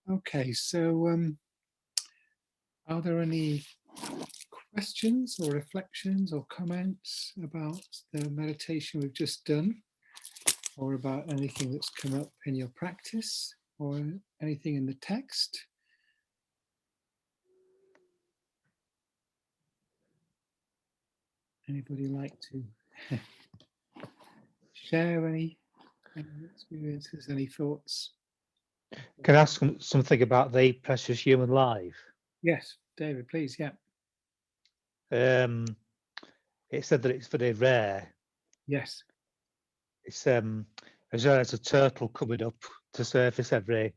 Okay, so are there any questions or reflections or comments about the meditation we've just done, or about anything that's come up in your practice, or anything in the text? Anybody like to share any experiences, any thoughts? Can I ask something about the precious human life? Yes, David, please. Yeah. It said that it's very rare. Yes. It's as rare as a turtle coming up to surface every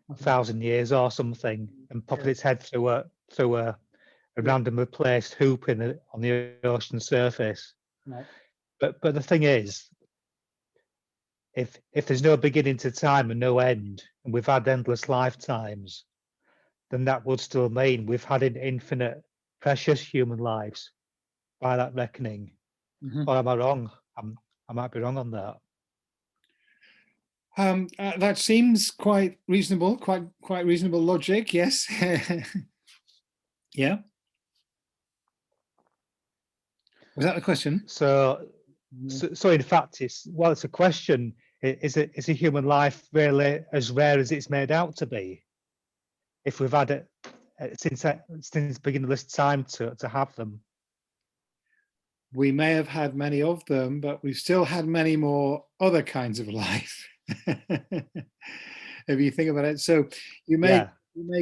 1,000 years or something, and popping its head through a randomly placed hoop on the ocean surface. Right. But the thing is, if there's no beginning to time and no end, and we've had endless lifetimes, then that would still mean we've had an infinite precious human lives by that reckoning. Or am I wrong? I might be wrong on that. That seems quite reasonable, quite reasonable logic. Yes. Yeah. Was that the question? So in fact, it's a question. Is a human life really as rare as it's made out to be? If we've had it since beginningless time to have them. We may have had many of them, but we've still had many more other kinds of life. If you think about it, so you may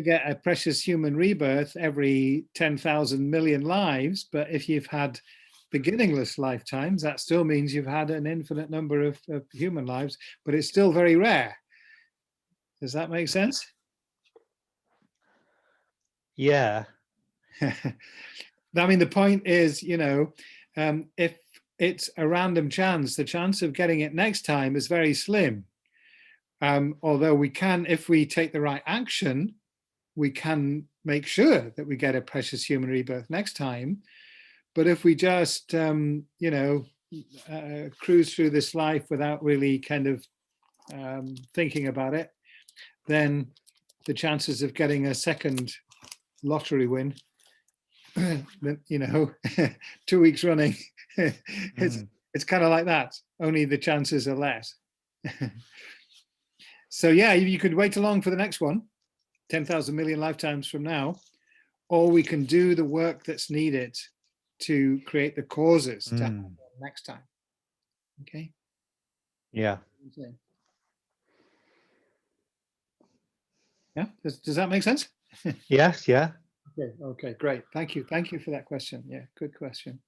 get a precious human rebirth every 10,000 million lives, but if you've had beginningless lifetimes, that still means you've had an infinite number of human lives, but it's still very rare. Does that make sense? Yeah. I mean, the point is, if it's a random chance, the chance of getting it next time is very slim. Although we can, if we take the right action, we can make sure that we get a precious human rebirth next time. But if we just, cruise through this life without really kind of thinking about it, then the chances of getting a second lottery win, 2 weeks running, it's kind of like that. Only the chances are less. So yeah, you could wait along for the next one, 10,000 million lifetimes from now, or we can do the work that's needed to create the causes to happen next time. Okay. Yeah. Yeah. Does that make sense? Yes. Yeah. Okay. Great. Thank you for that question. Yeah. Good question.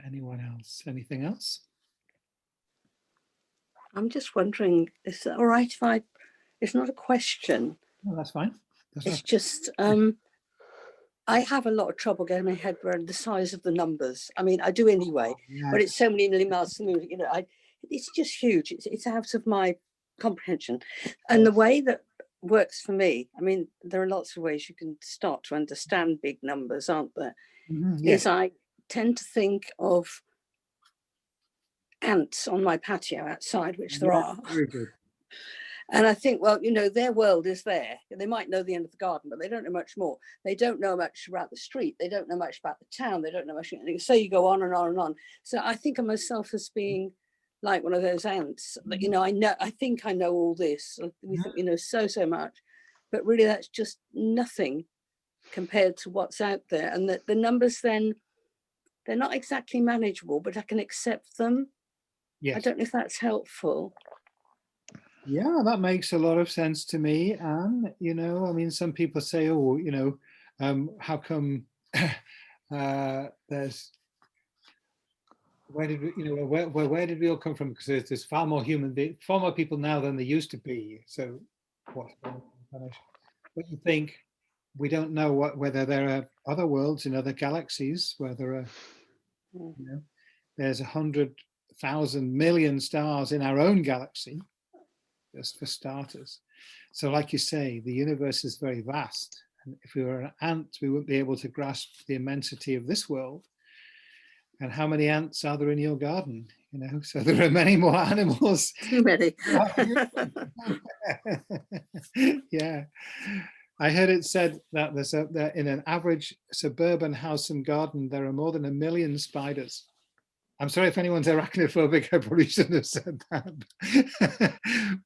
Anyone else? Anything else? I'm just wondering, is it all right if it's not a question? No, that's fine. It's just, I have a lot of trouble getting my head around the size of the numbers. I mean, I do anyway, but it's so many miles, it's just huge. It's out of my comprehension. And the way that works for me, I mean, there are lots of ways you can start to understand big numbers, aren't there? Is I tend to think of ants on my patio outside, which there are. Very good. And I think, well, their world is there. They might know the end of the garden, but they don't know much more. They don't know much about the street. They don't know much about the town. They don't know much. So you go on and on and on. So I think of myself as being like one of those ants. I think I know all this. We think so much, but really that's just nothing compared to what's out there. And the numbers then, they're not exactly manageable, but I can accept them. Yes. I don't know if that's helpful. Yeah, that makes a lot of sense to me. And, I mean, some people say, how come there's, where did we all come from? Because there's far more people now than there used to be. So what's the explanation? But you think we don't know whether there are other worlds in other galaxies, where there are, there's 100,000 million stars in our own galaxy. Just for starters. So like you say, the universe is very vast. And if we were an ant, we wouldn't be able to grasp the immensity of this world. And how many ants are there in your garden? so there are many more animals. Too many. Yeah, I heard it said that that in an average suburban house and garden, there are more than 1 million spiders. I'm sorry if anyone's arachnophobic, I probably shouldn't have said that.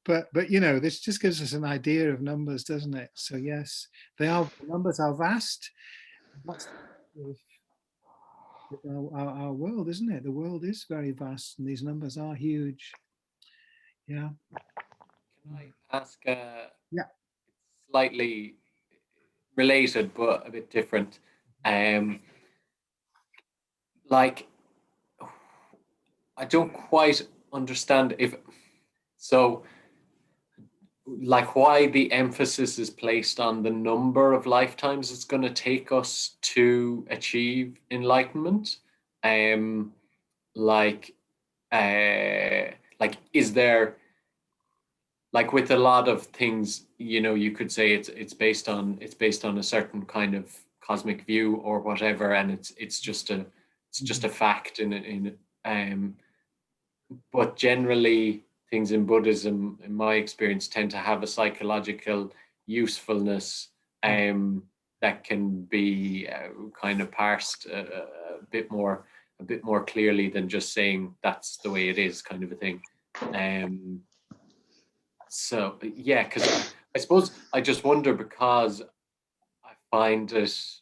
but this just gives us an idea of numbers, doesn't it? So yes, the numbers are vast. That's our world, isn't it? The world is very vast and these numbers are huge. Yeah. Can I ask Yeah. slightly related but a bit different? Like, I don't quite understand like why the emphasis is placed on the number of lifetimes it's going to take us to achieve enlightenment. Like is there, like with a lot of things, you could say it's based on a certain kind of cosmic view or whatever, and it's just a fact but generally things in Buddhism, in my experience, tend to have a psychological usefulness that can be kind of parsed a bit more clearly than just saying that's the way it is, kind of a thing. So yeah, because I suppose I just wonder, because I find it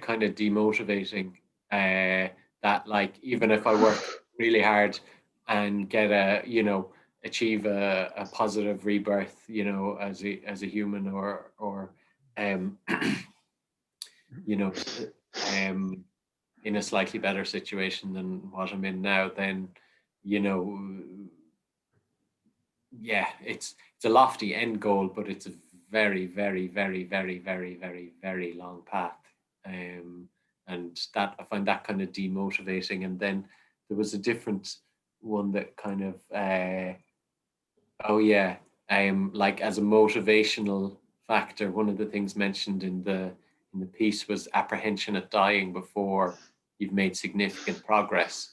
kind of demotivating that, like, even if I work really hard and get achieve a positive rebirth, as a human, or in a slightly better situation than what I'm in now, then yeah, it's a lofty end goal, but it's a very, very, very, very, very, very, very long path. And that, I find that kind of demotivating. And then there was a different one that kind of like, as a motivational factor, one of the things mentioned in the piece was apprehension at dying before you've made significant progress,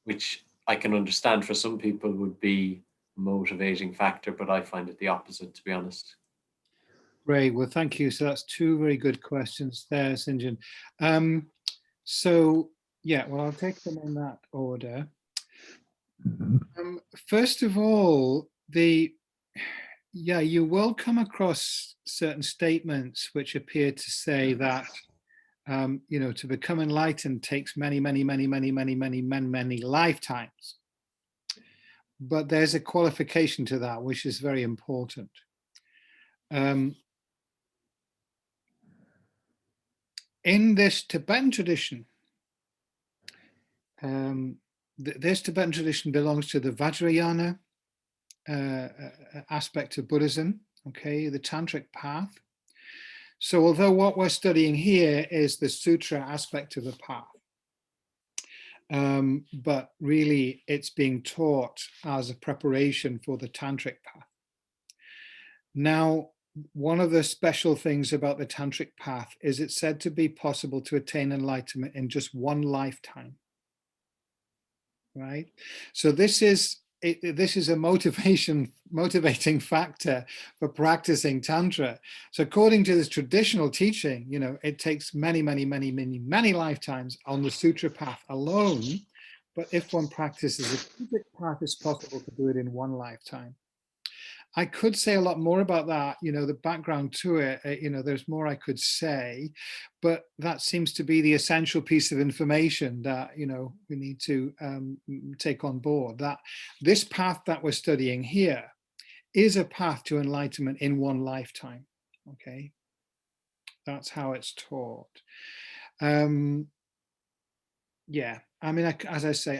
which I can understand for some people would be a motivating factor, but I find it the opposite, to be honest. Great. Well, thank you. So that's two very good questions there, Sinjin. So yeah, well, I'll take them in that order. First of all, you will come across certain statements which appear to say that to become enlightened takes many, many, many, many, many, many, many, many lifetimes. But there's a qualification to that, which is very important. In this Tibetan tradition, this Tibetan tradition belongs to the Vajrayana aspect of Buddhism, okay, the Tantric path. So although what we're studying here is the sutra aspect of the path, but really it's being taught as a preparation for the Tantric path. Now, one of the special things about the Tantric path is it's said to be possible to attain enlightenment in just one lifetime, right? So this is a motivating factor for practicing Tantra. So according to this traditional teaching, it takes many, many, many, many, many lifetimes on the sutra path alone. But if one practices the Tantric path, it's possible to do it in one lifetime. I could say a lot more about that, the background to it, there's more I could say, but that seems to be the essential piece of information that, we need to take on board, that this path that we're studying here is a path to enlightenment in one lifetime, okay? That's how it's taught. Yeah, I mean, as I say,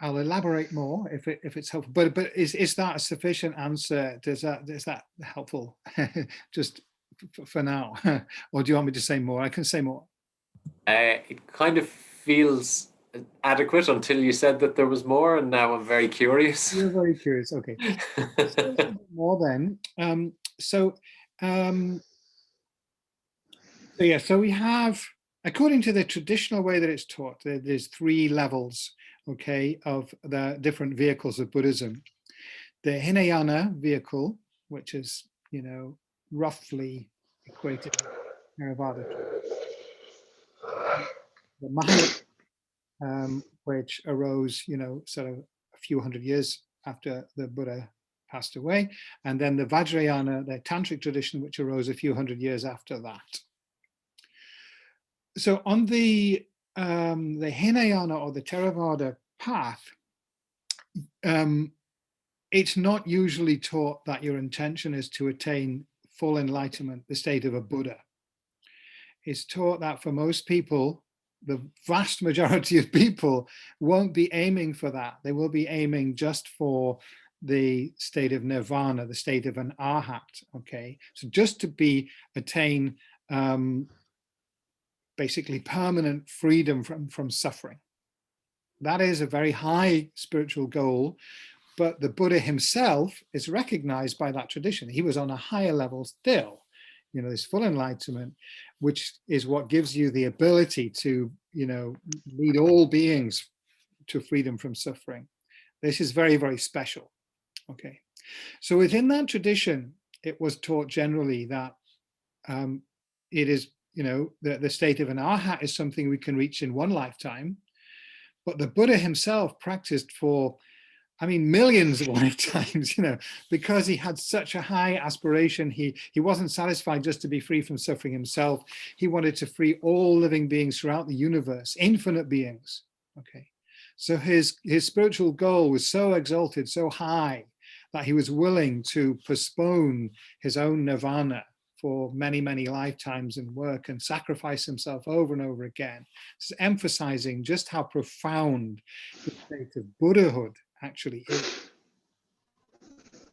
I'll elaborate more if it's helpful. But is that a sufficient answer? Is that helpful? Just for now, or do you want me to say more? I can say more. It kind of feels adequate until you said that there was more, and now I'm very curious. You're very curious. Okay. More then. So yeah. So we have according to the traditional way that it's taught, there's 3 levels, okay, of the different vehicles of Buddhism. The Hinayana vehicle, which is, you know, roughly equated with Theravada. The Mahayana, which arose, you know, sort of a few hundred years after the Buddha passed away, and then the Vajrayana, the tantric tradition, which arose a few hundred years after that. So on the Hinayana or the Theravada path, it's not usually taught that your intention is to attain full enlightenment, the state of a Buddha. It's taught that for most people, the vast majority of people won't be aiming for that. They will be aiming just for the state of nirvana, the state of an arhat, okay? So just to attain basically permanent freedom from suffering. That is a very high spiritual goal, but the Buddha himself is recognized by that tradition. He was on a higher level still, you know, this full enlightenment, which is what gives you the ability to, you know, lead all beings to freedom from suffering. This is very, very special. Okay. So within that tradition, it was taught generally that it is, you know, the state of an arhat is something we can reach in one lifetime. But the Buddha himself practiced for, I mean, millions of lifetimes, you know, because he had such a high aspiration. He wasn't satisfied just to be free from suffering himself. He wanted to free all living beings throughout the universe, infinite beings. Okay. So his spiritual goal was so exalted, so high, that he was willing to postpone his own nirvana for many, many lifetimes and work and sacrifice himself over and over again, emphasizing just how profound the state of Buddhahood actually is.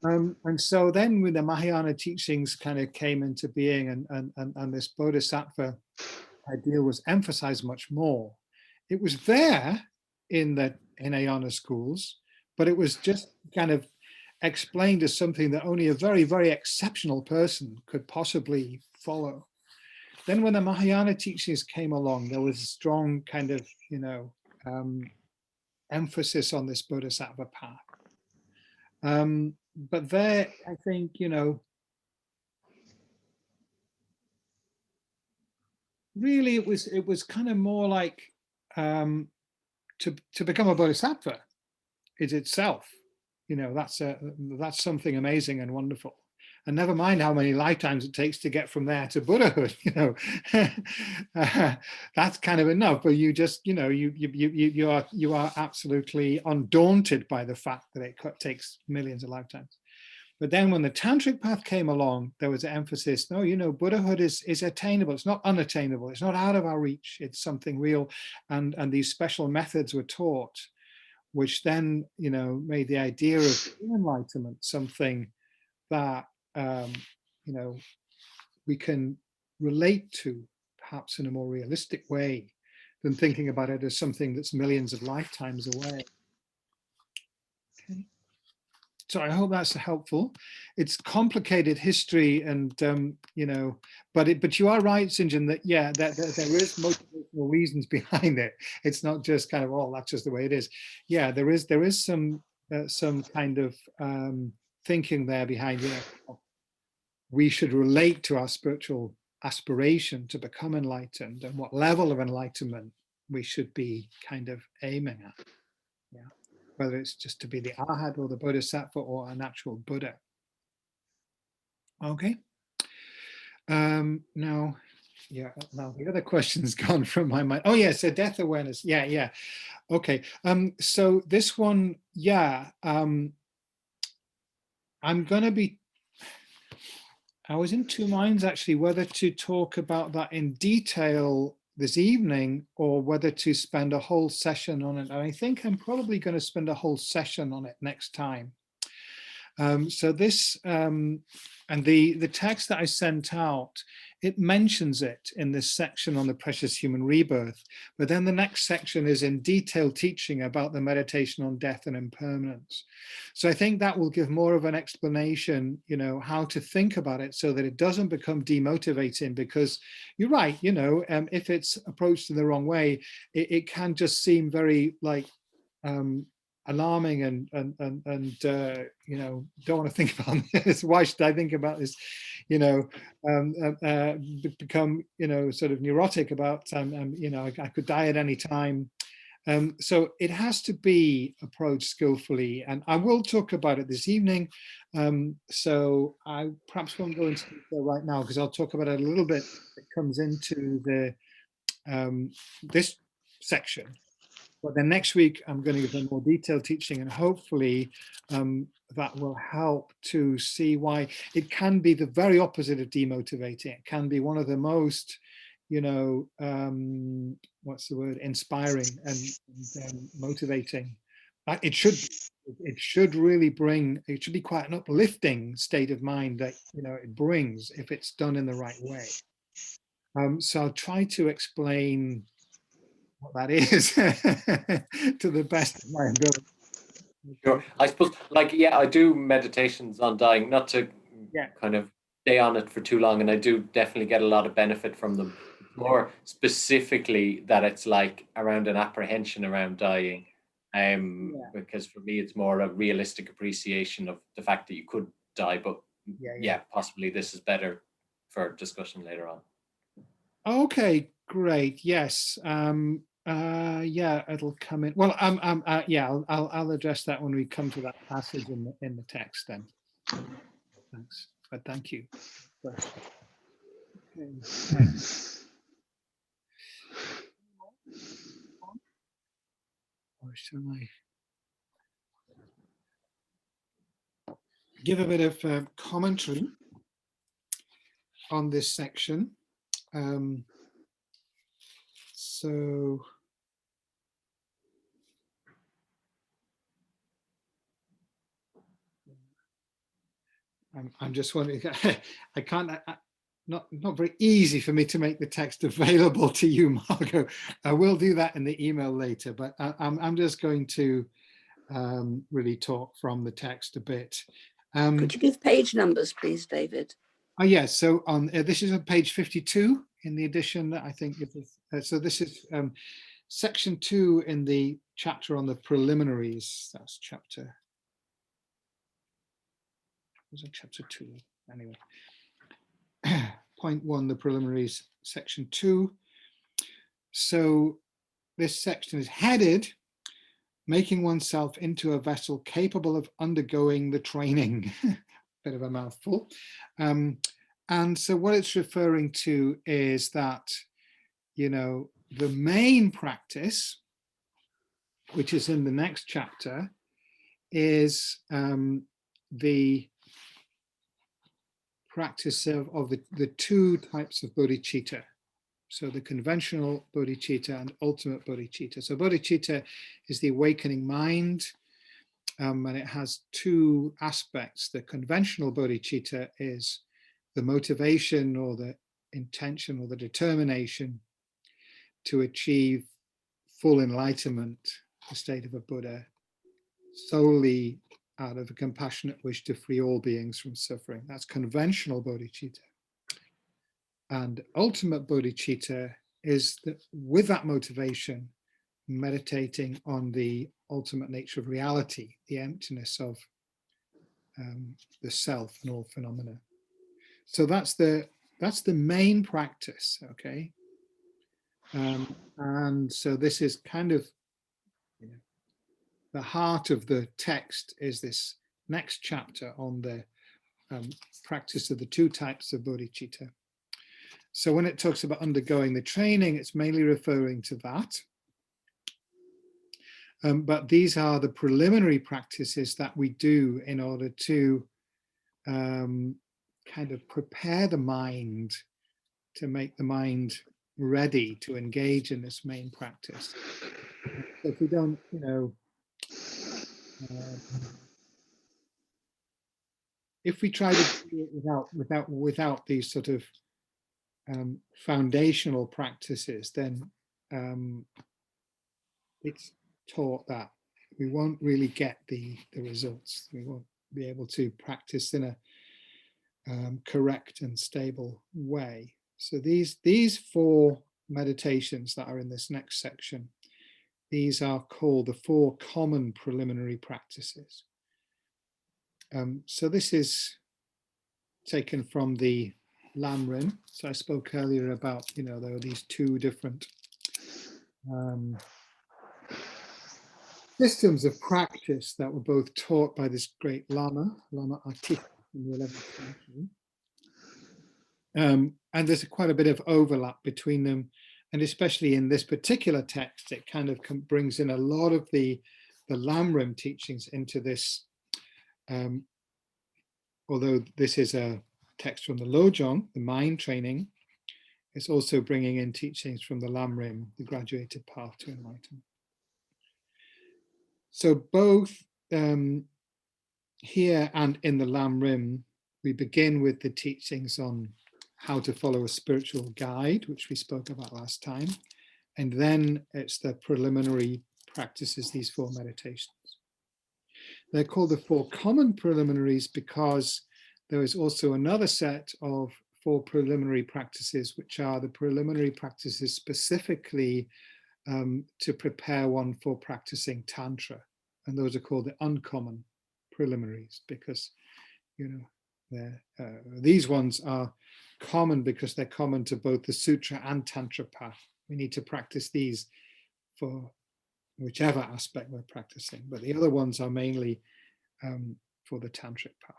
And so then when the Mahayana teachings kind of came into being and this Bodhisattva ideal was emphasized much more, it was there in the Hinayana schools, but it was just kind of explained as something that only a very, very exceptional person could possibly follow. Then when the Mahayana teachings came along, there was a strong kind of, you know, emphasis on this Bodhisattva path. But there, I think, you know, really it was kind of more like to become a Bodhisattva is itself, you know, that's something amazing and wonderful. And never mind how many lifetimes it takes to get from there to Buddhahood, you know, that's kind of enough. But you just, you know, you are absolutely undaunted by the fact that it takes millions of lifetimes. But then when the tantric path came along, there was an emphasis, no, you know, Buddhahood is attainable. It's not unattainable. It's not out of our reach. It's something real. And these special methods were taught, which then, you know, made the idea of enlightenment something that, you know, we can relate to perhaps in a more realistic way than thinking about it as something that's millions of lifetimes away. Okay. So I hope that's helpful. It's complicated history and, you know, but you are right, St. John, that, yeah, that there is motivational reasons behind it. It's not just kind of, oh, that's just the way it is. Yeah, there is some kind of thinking there behind, you know, we should relate to our spiritual aspiration to become enlightened and what level of enlightenment we should be kind of aiming at. Yeah. Whether it's just to be the arhat or the bodhisattva or an actual Buddha. Okay. Now, yeah, now the other question's gone from my mind. Oh yeah, so death awareness. Yeah. Okay. So this one, yeah, I'm gonna be, I was in two minds actually whether to talk about that in detail this evening or whether to spend a whole session on it. And I think I'm probably going to spend a whole session on it next time. So this, and the text that I sent out it mentions it in this section on the precious human rebirth, but then the next section is in detailed teaching about the meditation on death and impermanence. So I think that will give more of an explanation, you know, how to think about it so that it doesn't become demotivating, because you're right, you know, if it's approached in the wrong way, it can just seem very like alarming and you know, don't want to think about this. Why should I think about this? You know, become, you know, sort of neurotic about, you know, I could die at any time. So it has to be approached skillfully, and I will talk about it this evening. So I perhaps won't go into detail right now, because I'll talk about it a little bit. It comes into the this section. But then next week, I'm going to give a more detailed teaching, and hopefully that will help to see why it can be the very opposite of demotivating. It can be one of the most, you know, what's the word, inspiring and motivating. It should really bring, it should be quite an uplifting state of mind that, you know, it brings if it's done in the right way. So I'll try to explain what that is to the best of my ability. Sure. I suppose, like, yeah, I do meditations on dying, not to kind of stay on it for too long, and I do definitely get a lot of benefit from them. More specifically, that it's like around an apprehension around dying, because for me, it's more a realistic appreciation of the fact that you could die, but yeah, possibly this is better for discussion later on. Okay, great. Yes. Yeah, it'll come in. Well, yeah, I'll address that when we come to that passage in the text then. Thanks, but thank you. Okay. Or shall I give a bit of commentary on this section? So I'm just wondering, I can't, not very easy for me to make the text available to you, Margot. I will do that in the email later, but I'm just going to really talk from the text a bit. Could you give page numbers, please, David? Oh, yes. So on this is on page 52 in the edition that I think it is. So this is section 2 in the chapter on the preliminaries. That's chapter. Was it chapter 2? Anyway. Point 1, the preliminaries, section 2. So this section is headed, making oneself into a vessel capable of undergoing the training. Bit of a mouthful. And so what it's referring to is that, you know, the main practice, which is in the next chapter, is the practice of the two types of bodhicitta. So the conventional bodhicitta and ultimate bodhicitta. So bodhicitta is the awakening mind, and it has two aspects. The conventional bodhicitta is the motivation or the intention or the determination to achieve full enlightenment, the state of a Buddha, solely out of a compassionate wish to free all beings from suffering. That's conventional bodhicitta. And ultimate bodhicitta is that with that motivation, meditating on the ultimate nature of reality, the emptiness of the self and all phenomena. So that's the main practice, okay? And so this is kind of, you know, the heart of the text is this next chapter on the practice of the two types of bodhicitta. So when it talks about undergoing the training, it's mainly referring to that. But these are the preliminary practices that we do in order to kind of prepare the mind, to make the mind ready to engage in this main practice. So if we don't, you know, if we try to do it without these sort of foundational practices, then it's taught that we won't really get the results. We won't be able to practice in a correct and stable way. So these 4 meditations that are in this next section, these are called the 4 common preliminary practices. So this is taken from the Lamrim. So I spoke earlier about, there are these 2 different systems of practice that were both taught by this great Lama Atik in the 11th century. And there's quite a bit of overlap between them. And especially in this particular text, it kind of brings in a lot of the Lamrim teachings into this. Although this is a text from the Lojong, the mind training, it's also bringing in teachings from the Lamrim, the graduated path to enlightenment. So both here and in the Lamrim, we begin with the teachings on how to follow a spiritual guide, which we spoke about last time. And then it's the preliminary practices, these 4 meditations. They're called the 4 common preliminaries because there is also another set of 4 preliminary practices, which are the preliminary practices specifically to prepare one for practicing Tantra. And those are called the uncommon preliminaries because, these ones are common because they're common to both the Sutra and Tantra path. We need to practice these for whichever aspect we're practicing, but the other ones are mainly for the Tantric path.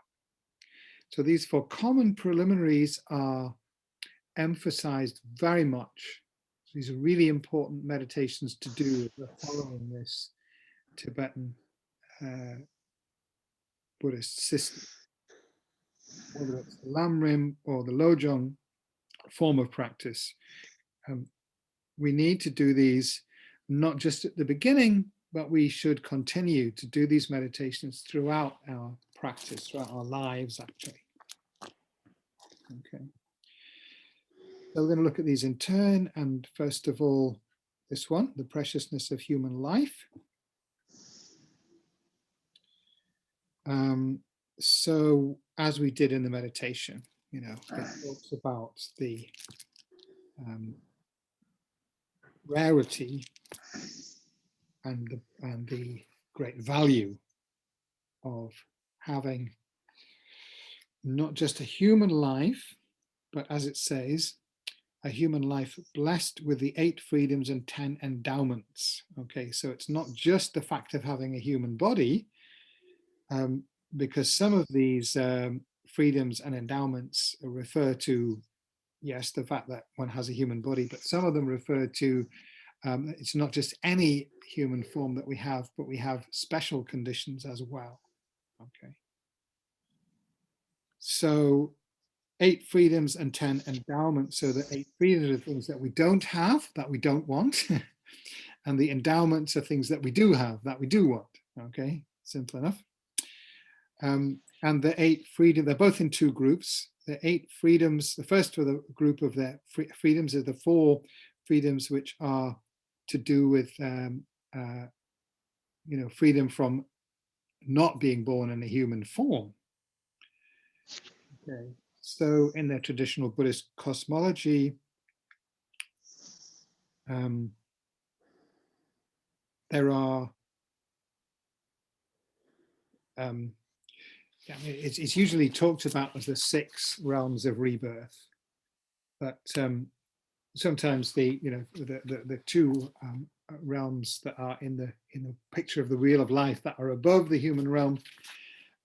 So these 4 common preliminaries are emphasized very much. These are really important meditations to do if we're following this Tibetan Buddhist system. Whether it's the Lamrim or the Lojong form of practice, we need to do these not just at the beginning, but we should continue to do these meditations throughout our practice, throughout our lives, actually. Okay. So we're going to look at these in turn. And first of all, this one, the preciousness of human life. So as we did in the meditation, it talks about the rarity and the great value of having not just a human life, but as it says, a human life blessed with the 8 freedoms and 10 endowments. Okay, so it's not just the fact of having a human body, because some of these freedoms and endowments refer to, yes, the fact that one has a human body, but some of them refer to it's not just any human form that we have, but we have special conditions as well. Okay. So 8 freedoms and 10 endowments. So the 8 freedoms are things that we don't have, that we don't want. And the endowments are things that we do have, that we do want. Okay, simple enough. And the 8 freedoms, they're both in 2 groups. The 8 freedoms, the first for the group of the freedoms are the 4 freedoms which are to do with, freedom from not being born in a human form. Okay. So in the traditional Buddhist cosmology, there are, it's usually talked about as the 6 realms of rebirth, but sometimes the 2 realms that are in the picture of the wheel of life that are above the human realm,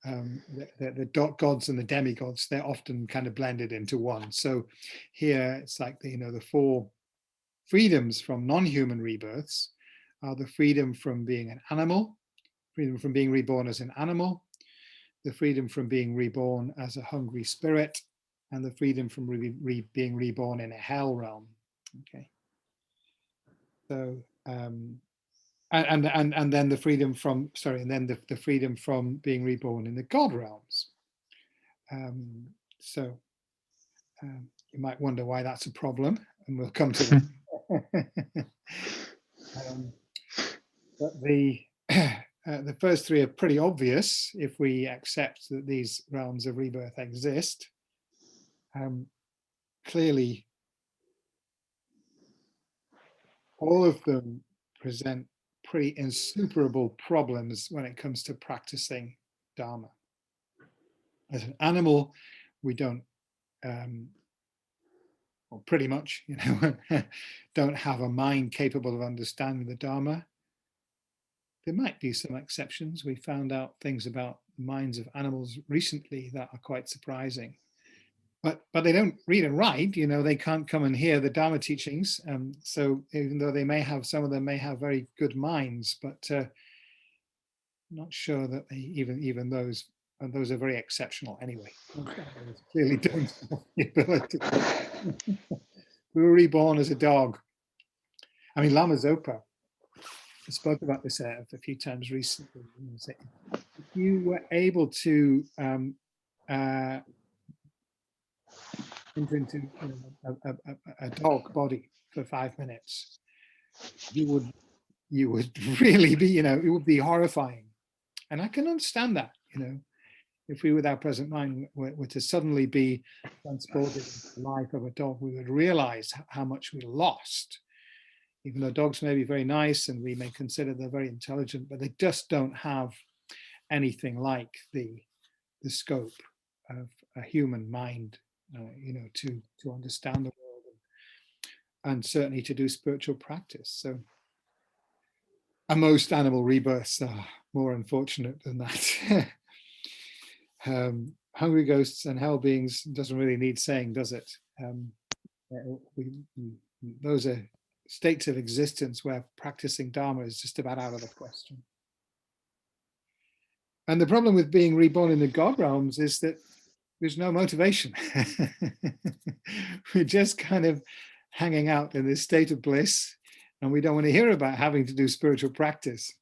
the gods and the demigods, they're often kind of blended into one. So here it's like the 4 freedoms from non-human rebirths are the freedom from being an animal, freedom from being reborn as an animal, the freedom from being reborn as a hungry spirit, and the freedom from being reborn in a hell realm. Okay. So and then the freedom from the freedom from being reborn in the God realms. You might wonder why that's a problem, and we'll come to that. But the first three are pretty obvious if we accept that these realms of rebirth exist. Clearly, all of them present pretty insuperable problems when it comes to practicing Dharma. As an animal, we don't, well, pretty much, don't have a mind capable of understanding the Dharma. There might be some exceptions. We found out things about the minds of animals recently that are quite surprising. But they don't read and write, they can't come and hear the Dharma teachings. So even though they may have, some of them may have very good minds, but not sure that they even those, and those are very exceptional anyway. Clearly don't have the ability. We were reborn as a dog. I mean, Lama Zopa spoke about this a few times recently. If you were able to enter into a dog body for 5 minutes, you would really be, it would be horrifying. And I can understand that, if we with our present mind were to suddenly be transported into the life of a dog, we would realize how much we lost. Even though dogs may be very nice and we may consider they're very intelligent, but they just don't have anything like the scope of a human mind, to understand the world and certainly to do spiritual practice. So, and most animal rebirths are more unfortunate than that. Hungry ghosts and hell beings doesn't really need saying, does it? Those are states of existence where practicing Dharma is just about out of the question. And the problem with being reborn in the God realms is that there's no motivation. We're just kind of hanging out in this state of bliss, and we don't want to hear about having to do spiritual practice.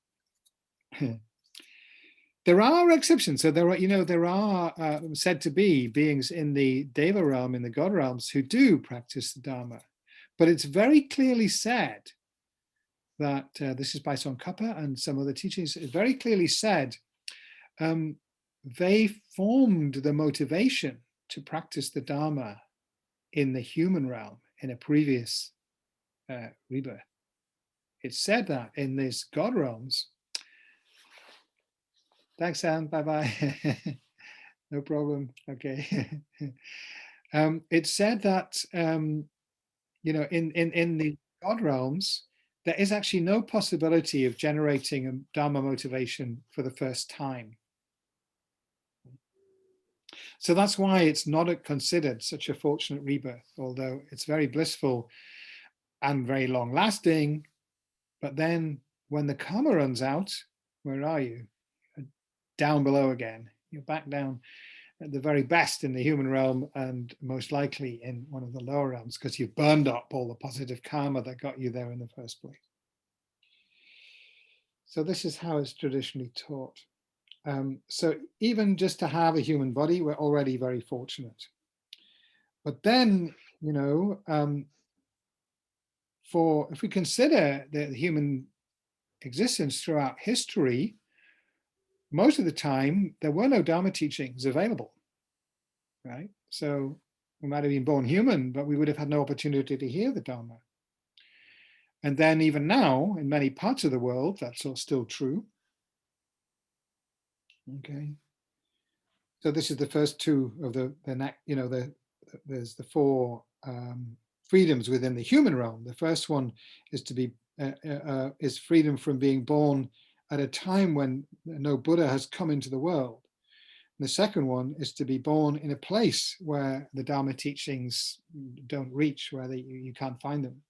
There are exceptions. So there are said to be beings in the Deva realm, in the God realms, who do practice the Dharma. But it's very clearly said that, this is by Tsongkhapa and some other teachings, it's very clearly said they formed the motivation to practice the Dharma in the human realm in a previous rebirth. It's said that in these God realms. Thanks, Anne. Bye-bye. No problem. Okay. It's said that, in the God realms, there is actually no possibility of generating a Dharma motivation for the first time. So that's why it's not considered such a fortunate rebirth, although it's very blissful and very long lasting. But then when the karma runs out, where are you? Down below again. You're back down at the very best in the human realm, and most likely in one of the lower realms, because you've burned up all the positive karma that got you there in the first place. So this is how it's traditionally taught. So even just to have a human body, we're already very fortunate. But then, if we consider the human existence throughout history, most of the time there were no Dharma teachings available, right? So we might have been born human, but we would have had no opportunity to hear the Dharma. And then even now, in many parts of the world, that's all still true. Okay. So this is the first two of there's the four freedoms within the human realm. The first one is to be is freedom from being born at a time when no Buddha has come into the world. And the second one is to be born in a place where the Dharma teachings don't reach, where you can't find them.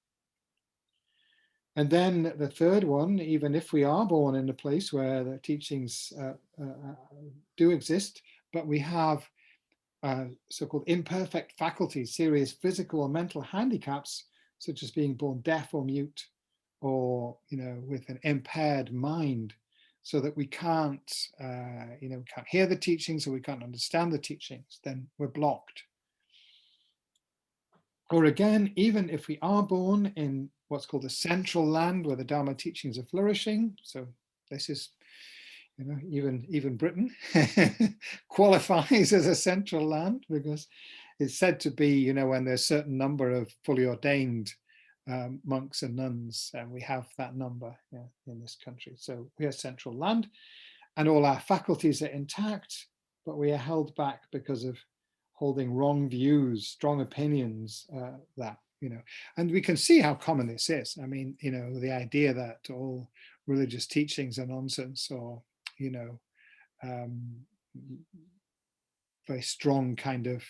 And then the third one, even if we are born in a place where the teachings do exist, but we have so-called imperfect faculties, serious physical or mental handicaps, such as being born deaf or mute, or with an impaired mind, so that we can't can't hear the teachings or we can't understand the teachings, then we're blocked. Or again, even if we are born in what's called the central land where the Dharma teachings are flourishing, so this is, you know, even Britain qualifies as a central land because it's said to be, you know, when there's a certain number of fully ordained monks and nuns, and we have that number, yeah, in this country. So we are central land and all our faculties are intact, but we are held back because of holding wrong views, strong opinions, that, you know, and we can see how common this is. I mean, you know, the idea that all religious teachings are nonsense, or, you know, very strong kind of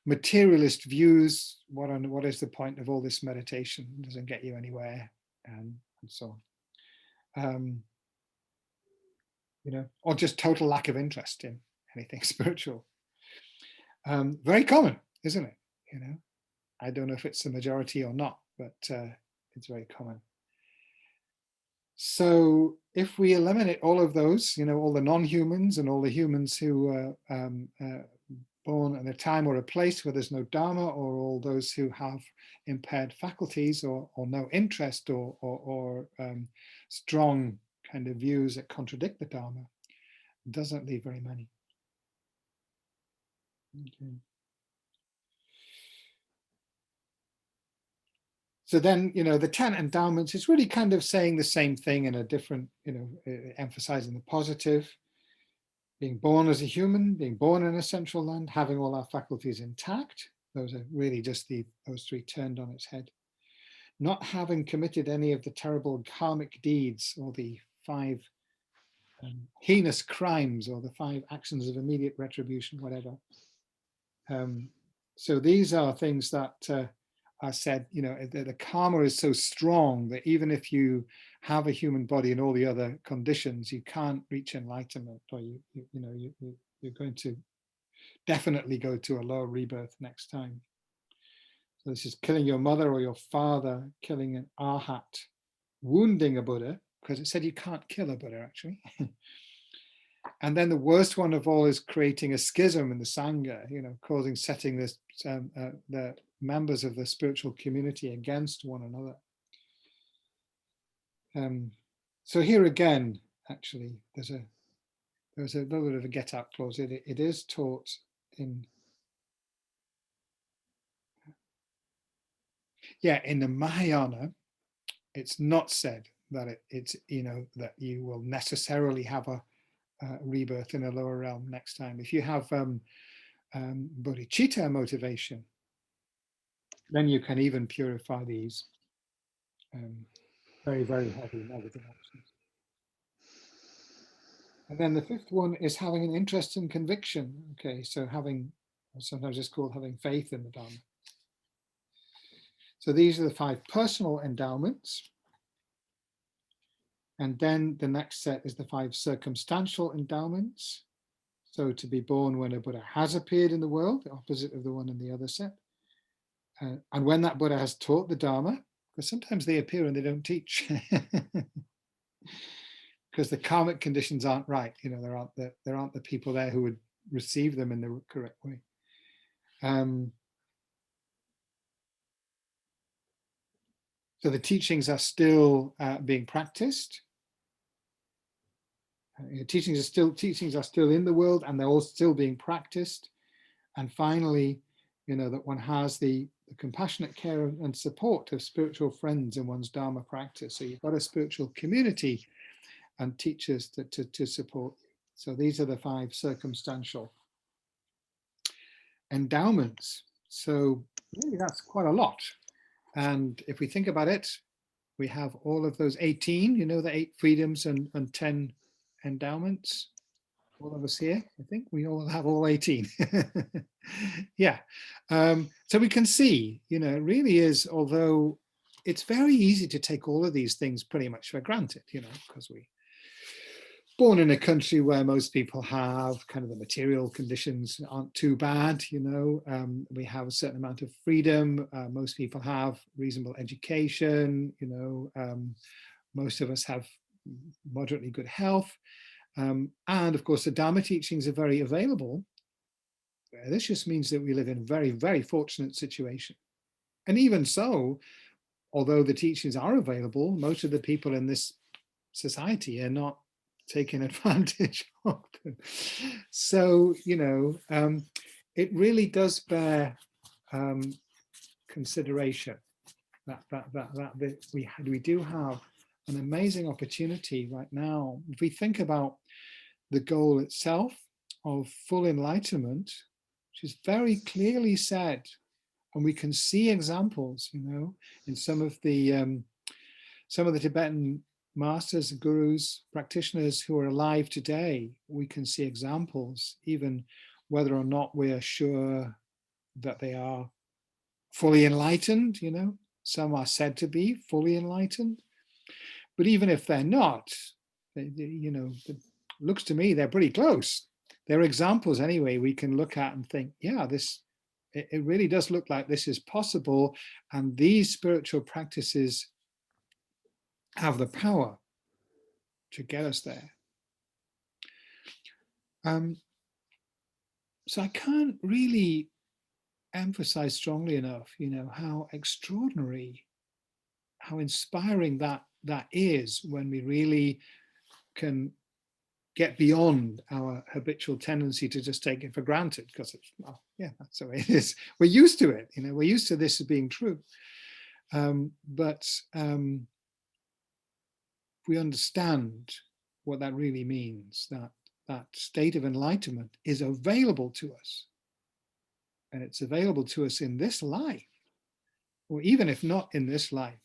materialist views. What is the point of all this meditation? It doesn't get you anywhere, and so on. You know, or just total lack of interest in anything spiritual. Very common, isn't it? You know, I don't know if it's the majority or not, but it's very common. So if we eliminate all of those, you know, all the non-humans and all the humans who are born at a time or a place where there's no Dharma, or all those who have impaired faculties or no interest or strong kind of views that contradict the Dharma, it doesn't leave very many. Okay. So then, you know, the 10 endowments is really kind of saying the same thing in a different, you know, emphasizing the positive. Being born as a human, being born in a central land, having all our faculties intact. Those are really just those three turned on its head. Not having committed any of the terrible karmic deeds or the 5 heinous crimes or the 5 actions of immediate retribution, whatever. So these are things that are said, you know, the karma is so strong that even if you have a human body and all the other conditions, you can't reach enlightenment, or you're going to definitely go to a lower rebirth next time. So this is killing your mother or your father, killing an arhat, wounding a Buddha, because it said you can't kill a Buddha actually. And then the worst one of all is creating a schism in the Sangha, you know, setting this the members of the spiritual community against one another. So here again, actually, there's a little bit of a get out clause. It is taught in the Mahayana. It's not said that it's, you know, that you will necessarily have a rebirth in a lower realm next time. If you have bodhicitta motivation, then you can even purify these very, very heavy negative actions. And then the 5th one is having an interest in conviction. Okay, so having, sometimes it's called having faith in the Dharma. So these are the 5 personal endowments. And then the next set is the 5 circumstantial endowments. So to be born when a Buddha has appeared in the world, the opposite of the one in the other set. And when that Buddha has taught the Dharma, because sometimes they appear and they don't teach. Because the karmic conditions aren't right. You know, there aren't the people there who would receive them in the correct way. So the teachings are still being practiced. Teachings are still in the world, and they're all still being practiced. And finally, you know, that one has the compassionate care and support of spiritual friends in one's Dharma practice. So you've got a spiritual community and teachers to support you. So these are the 5 circumstantial endowments. So really that's quite a lot. And if we think about it, we have all of those 18, you know, the 8 freedoms and 10 endowments. All of us here, I think we all have all 18. Yeah. So we can see, you know, it really is, although it's very easy to take all of these things pretty much for granted, you know, because we born in a country where most people have kind of the material conditions aren't too bad, you know, we have a certain amount of freedom, most people have reasonable education, you know, most of us have moderately good health, and of course the Dharma teachings are very available. This just means that we live in a very, very fortunate situation. And even so, although the teachings are available, most of the people in this society are not taking advantage of them. So, it really does bear consideration that we do have an amazing opportunity right now. If we think about the goal itself of full enlightenment, which is very clearly said, and we can see examples, in some of the Tibetan masters, gurus, practitioners who are alive today. We can see examples, even whether or not we are sure that they are fully enlightened. Some are said to be fully enlightened, but even if they're not, it looks to me they're pretty close. They're examples anyway we can look at and think, yeah, it really does look like this is possible, and these spiritual practices have the power to get us there. So I can't really emphasize strongly enough, how extraordinary, how inspiring that is when we really can get beyond our habitual tendency to just take it for granted, because it's, well, yeah, that's the way it is. We're used to it, we're used to this as being true. But we understand what that really means, that state of enlightenment is available to us. And it's available to us in this life, or even if not in this life,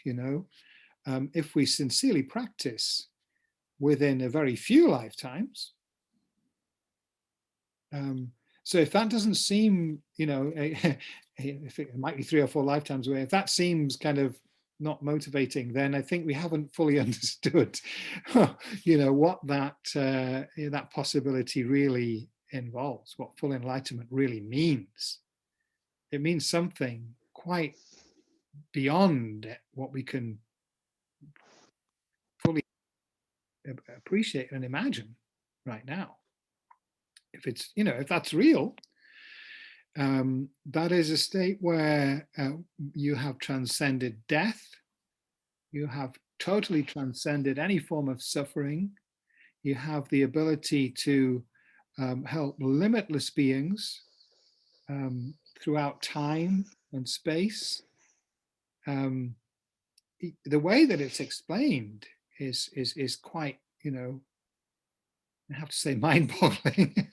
if we sincerely practice within a very few lifetimes. So if that doesn't seem, if it might be 3 or 4 lifetimes away, if that seems kind of not motivating, then I think we haven't fully understood, what that possibility really involves, what full enlightenment really means. It means something quite beyond what we can fully appreciate and imagine right now. If it's, if that's real, that is a state where you have transcended death, you have totally transcended any form of suffering, you have the ability to help limitless beings throughout time and space. The way that it's explained is quite, I have to say, mind-boggling.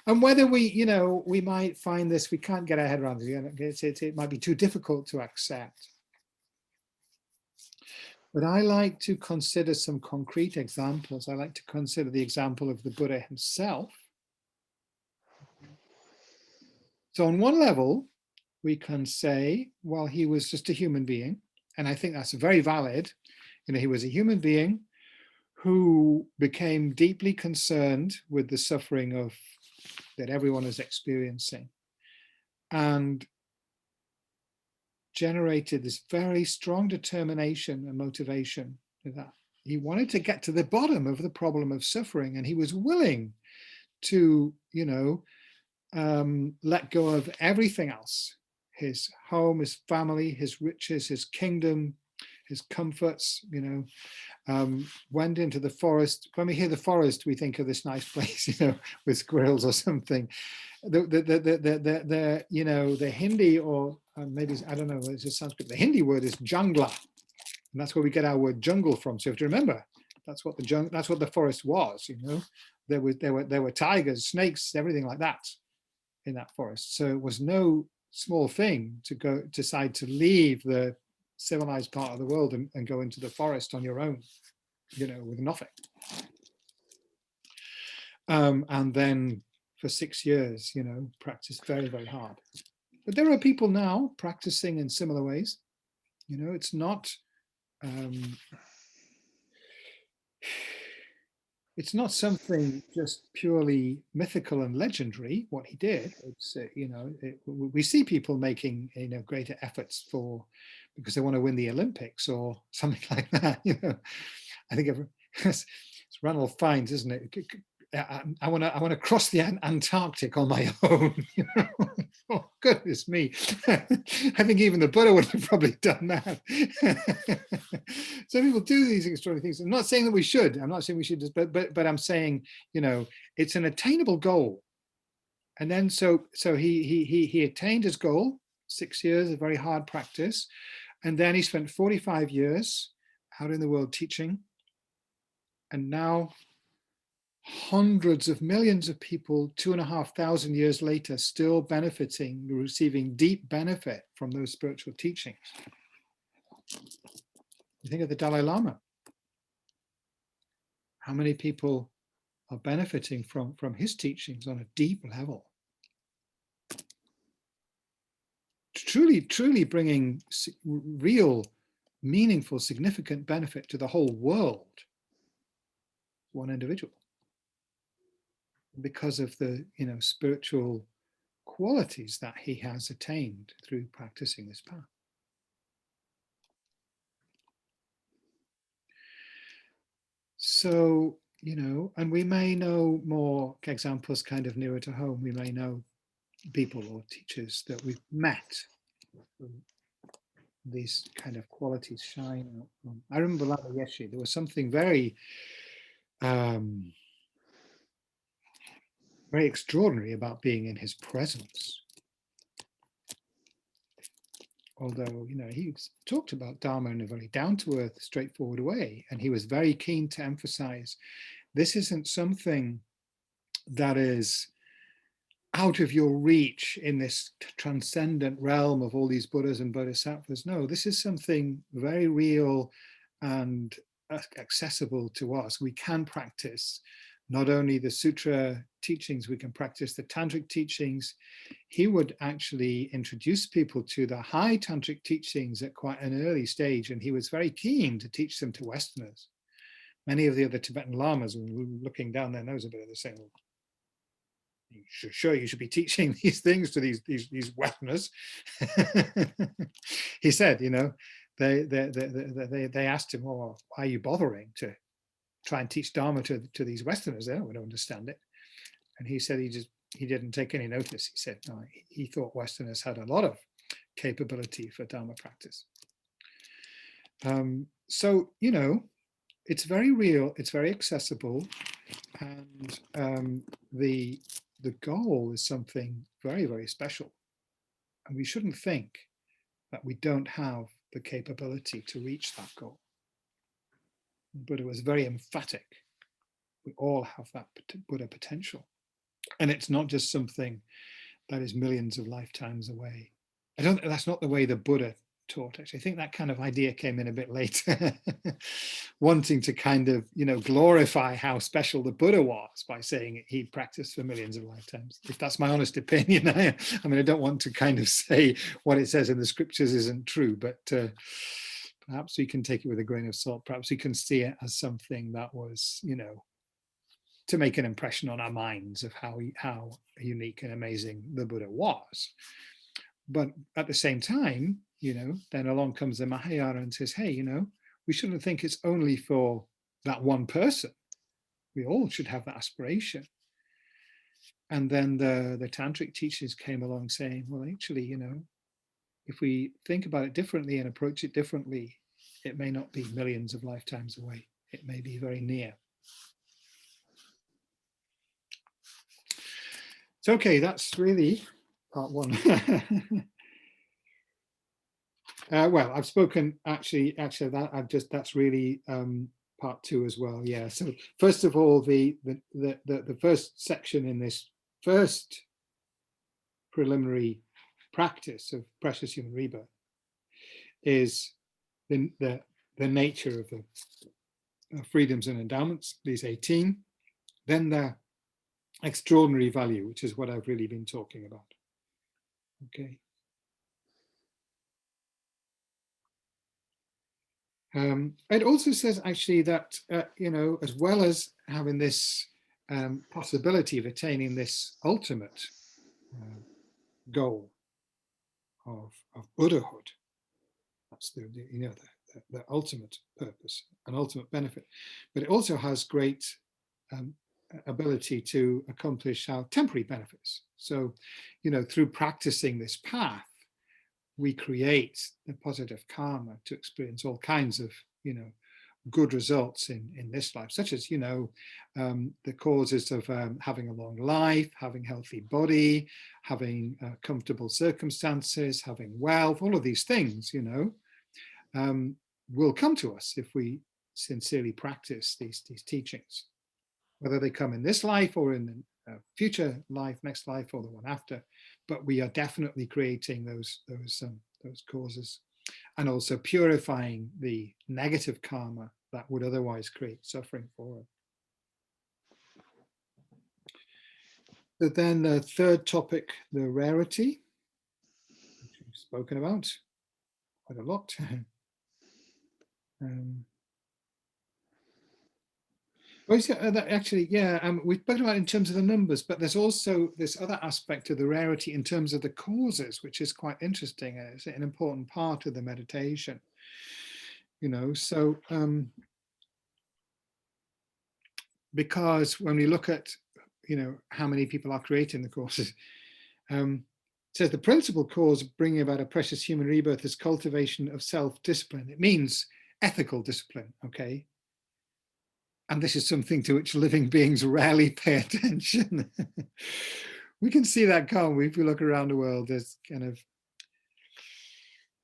And whether we might find this, we can't get our head around it. It might be too difficult to accept. But I like to consider some concrete examples. I like to consider the example of the Buddha himself. So on one level, we can say, well, he was just a human being. And I think that's very valid. He was a human being who became deeply concerned with the suffering that everyone is experiencing, and generated this very strong determination and motivation that he wanted to get to the bottom of the problem of suffering, and he was willing to, let go of everything else, his home, his family, his riches, his kingdom, his comforts, went into the forest. When we hear the forest, we think of this nice place, with squirrels or something. The Hindi, or maybe, I don't know, it's a Sanskrit, the Hindi word is jungla. And that's where we get our word jungle from. So you have to remember, that's what the forest was, There were tigers, snakes, everything like that in that forest. So it was no small thing to decide to leave the civilized part of the world and go into the forest on your own, with nothing. And then for 6 years, practice very, very hard. But there are people now practicing in similar ways. It's not something just purely mythical and legendary, what he did. It's, we see people making, greater efforts because they want to win the Olympics or something like that. I think it's Ranulph Fiennes, isn't it? I want to cross the Antarctic on my own. goodness me. I think even the Buddha would have probably done that. So people do these extraordinary things. I'm not saying that we should. I'm not saying we should, but I'm saying, you know, it's an attainable goal. And then so he attained his goal, 6 years of very hard practice. And then he spent 45 years out in the world teaching. And now hundreds of millions of people, 2,500 years later, still benefiting, receiving deep benefit from those spiritual teachings. You think of the Dalai Lama. How many people are benefiting from his teachings on a deep level? Truly bringing real, meaningful, significant benefit to the whole world. One individual. Because of the, you know, spiritual qualities that he has attained through practicing this path. So, you know, and we may know more examples kind of nearer to home. We may know people or teachers that we've met. These kind of qualities shine out. I remember Lama Yeshe, there was something very very extraordinary about being in his presence. Although, you know, he talked about Dharma in a very down-to-earth, straightforward way, and he was very keen to emphasize this isn't something that is out of your reach in this transcendent realm of all these Buddhas and Bodhisattvas. No, this is something very real and accessible to us. We can practice not only the sutra teachings, we can practice the tantric teachings. He would actually introduce people to the high tantric teachings at quite an early stage, and he was very keen to teach them to Westerners. Many of the other Tibetan lamas were looking down their nose a bit, they're saying, well, sure, you should be teaching these things to these Westerners. He said, you know, they asked him, well, why are you bothering to try and teach Dharma to these Westerners? They don't understand it. And he said he didn't take any notice. He said, no, he thought Westerners had a lot of capability for Dharma practice. So, you know, it's very real, it's very accessible, and the goal is something very, very special. And we shouldn't think that we don't have the capability to reach that goal. Buddha was very emphatic. We all have that Buddha potential. And it's not just something that is millions of lifetimes away. That's not the way the Buddha taught, actually. I think that kind of idea came in a bit later, wanting to kind of, you know, glorify how special the Buddha was by saying he'd practiced for millions of lifetimes. If that's my honest opinion, I mean, I don't want to kind of say what it says in the scriptures isn't true, but perhaps we can take it with a grain of salt. Perhaps we can see it as something that was, you know, to make an impression on our minds of how unique and amazing the Buddha was. But at the same time, you know, then along comes the Mahayana and says, hey, you know, we shouldn't think it's only for that one person. We all should have that aspiration. And then the tantric teachers came along saying, well, actually, you know, if we think about it differently and approach it differently, it may not be millions of lifetimes away. It may be very near. So, okay, that's really part one. Well, I've spoken actually that that's really part two as well. Yeah. So first of all, the first section in this first preliminary practice of precious human rebirth is the nature of the freedoms and endowments, these 18. Then the extraordinary value, which is what I've really been talking about. Okay. It also says actually that, you know, as well as having this possibility of attaining this ultimate goal of Buddhahood, that's the you know, the ultimate purpose and ultimate benefit, but it also has great ability to accomplish our temporary benefits. So, you know, through practicing this path, we create the positive karma to experience all kinds of, you know, good results in this life, such as, you know, the causes of having a long life, having healthy body, having comfortable circumstances, having wealth, all of these things, you know, will come to us if we sincerely practice these teachings, whether they come in this life or in the future life, next life, or the one after. But we are definitely creating those causes, and also purifying the negative karma that would otherwise create suffering for us. So then the third topic, the rarity, which we've spoken about quite a lot. Actually, yeah, we've spoken about it in terms of the numbers, but there's also this other aspect of the rarity in terms of the causes, which is quite interesting. It's an important part of the meditation, you know. So because when we look at, you know, how many people are creating the causes, it says the principal cause of bringing about a precious human rebirth is cultivation of self-discipline. It means ethical discipline, okay? And this is something to which living beings rarely pay attention. We can see that, can't we? If we look around the world, there's kind of,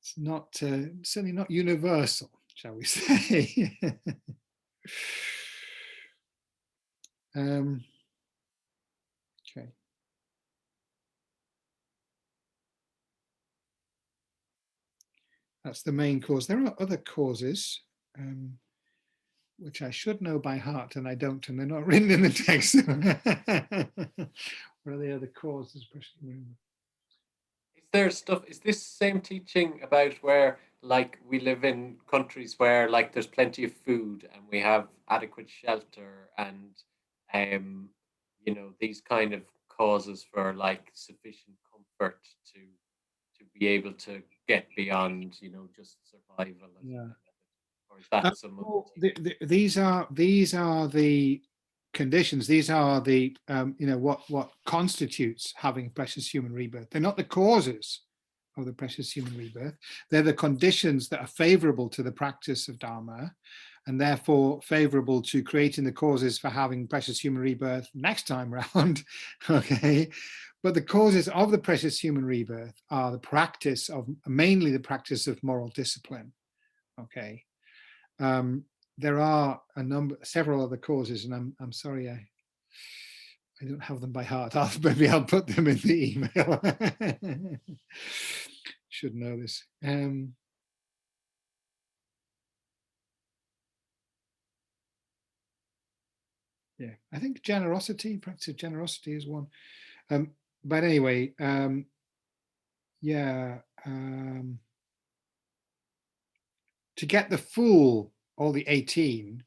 it's not, certainly not universal, shall we say. Okay. That's the main cause. There are other causes, which I should know by heart, and I don't, and they're not written in the text. What are the other causes? Is there stuff, is this same teaching about where like we live in countries where like there's plenty of food and we have adequate shelter and you know, these kind of causes for like sufficient comfort to be able to get beyond, you know, just survival? Yeah. Or is that some well, these are the conditions. These are the you know, what constitutes having precious human rebirth. They're not the causes of the precious human rebirth. They're the conditions that are favorable to the practice of Dharma, and therefore favorable to creating the causes for having precious human rebirth next time round. Okay, but the causes of the precious human rebirth are the practice of, mainly the practice of moral discipline. Okay. There are several other causes, and I'm sorry, I don't have them by heart. Maybe I'll put them in the email. Should know this. Yeah, I think generosity, practice of generosity is one. But anyway, yeah, to get the full, all the 18,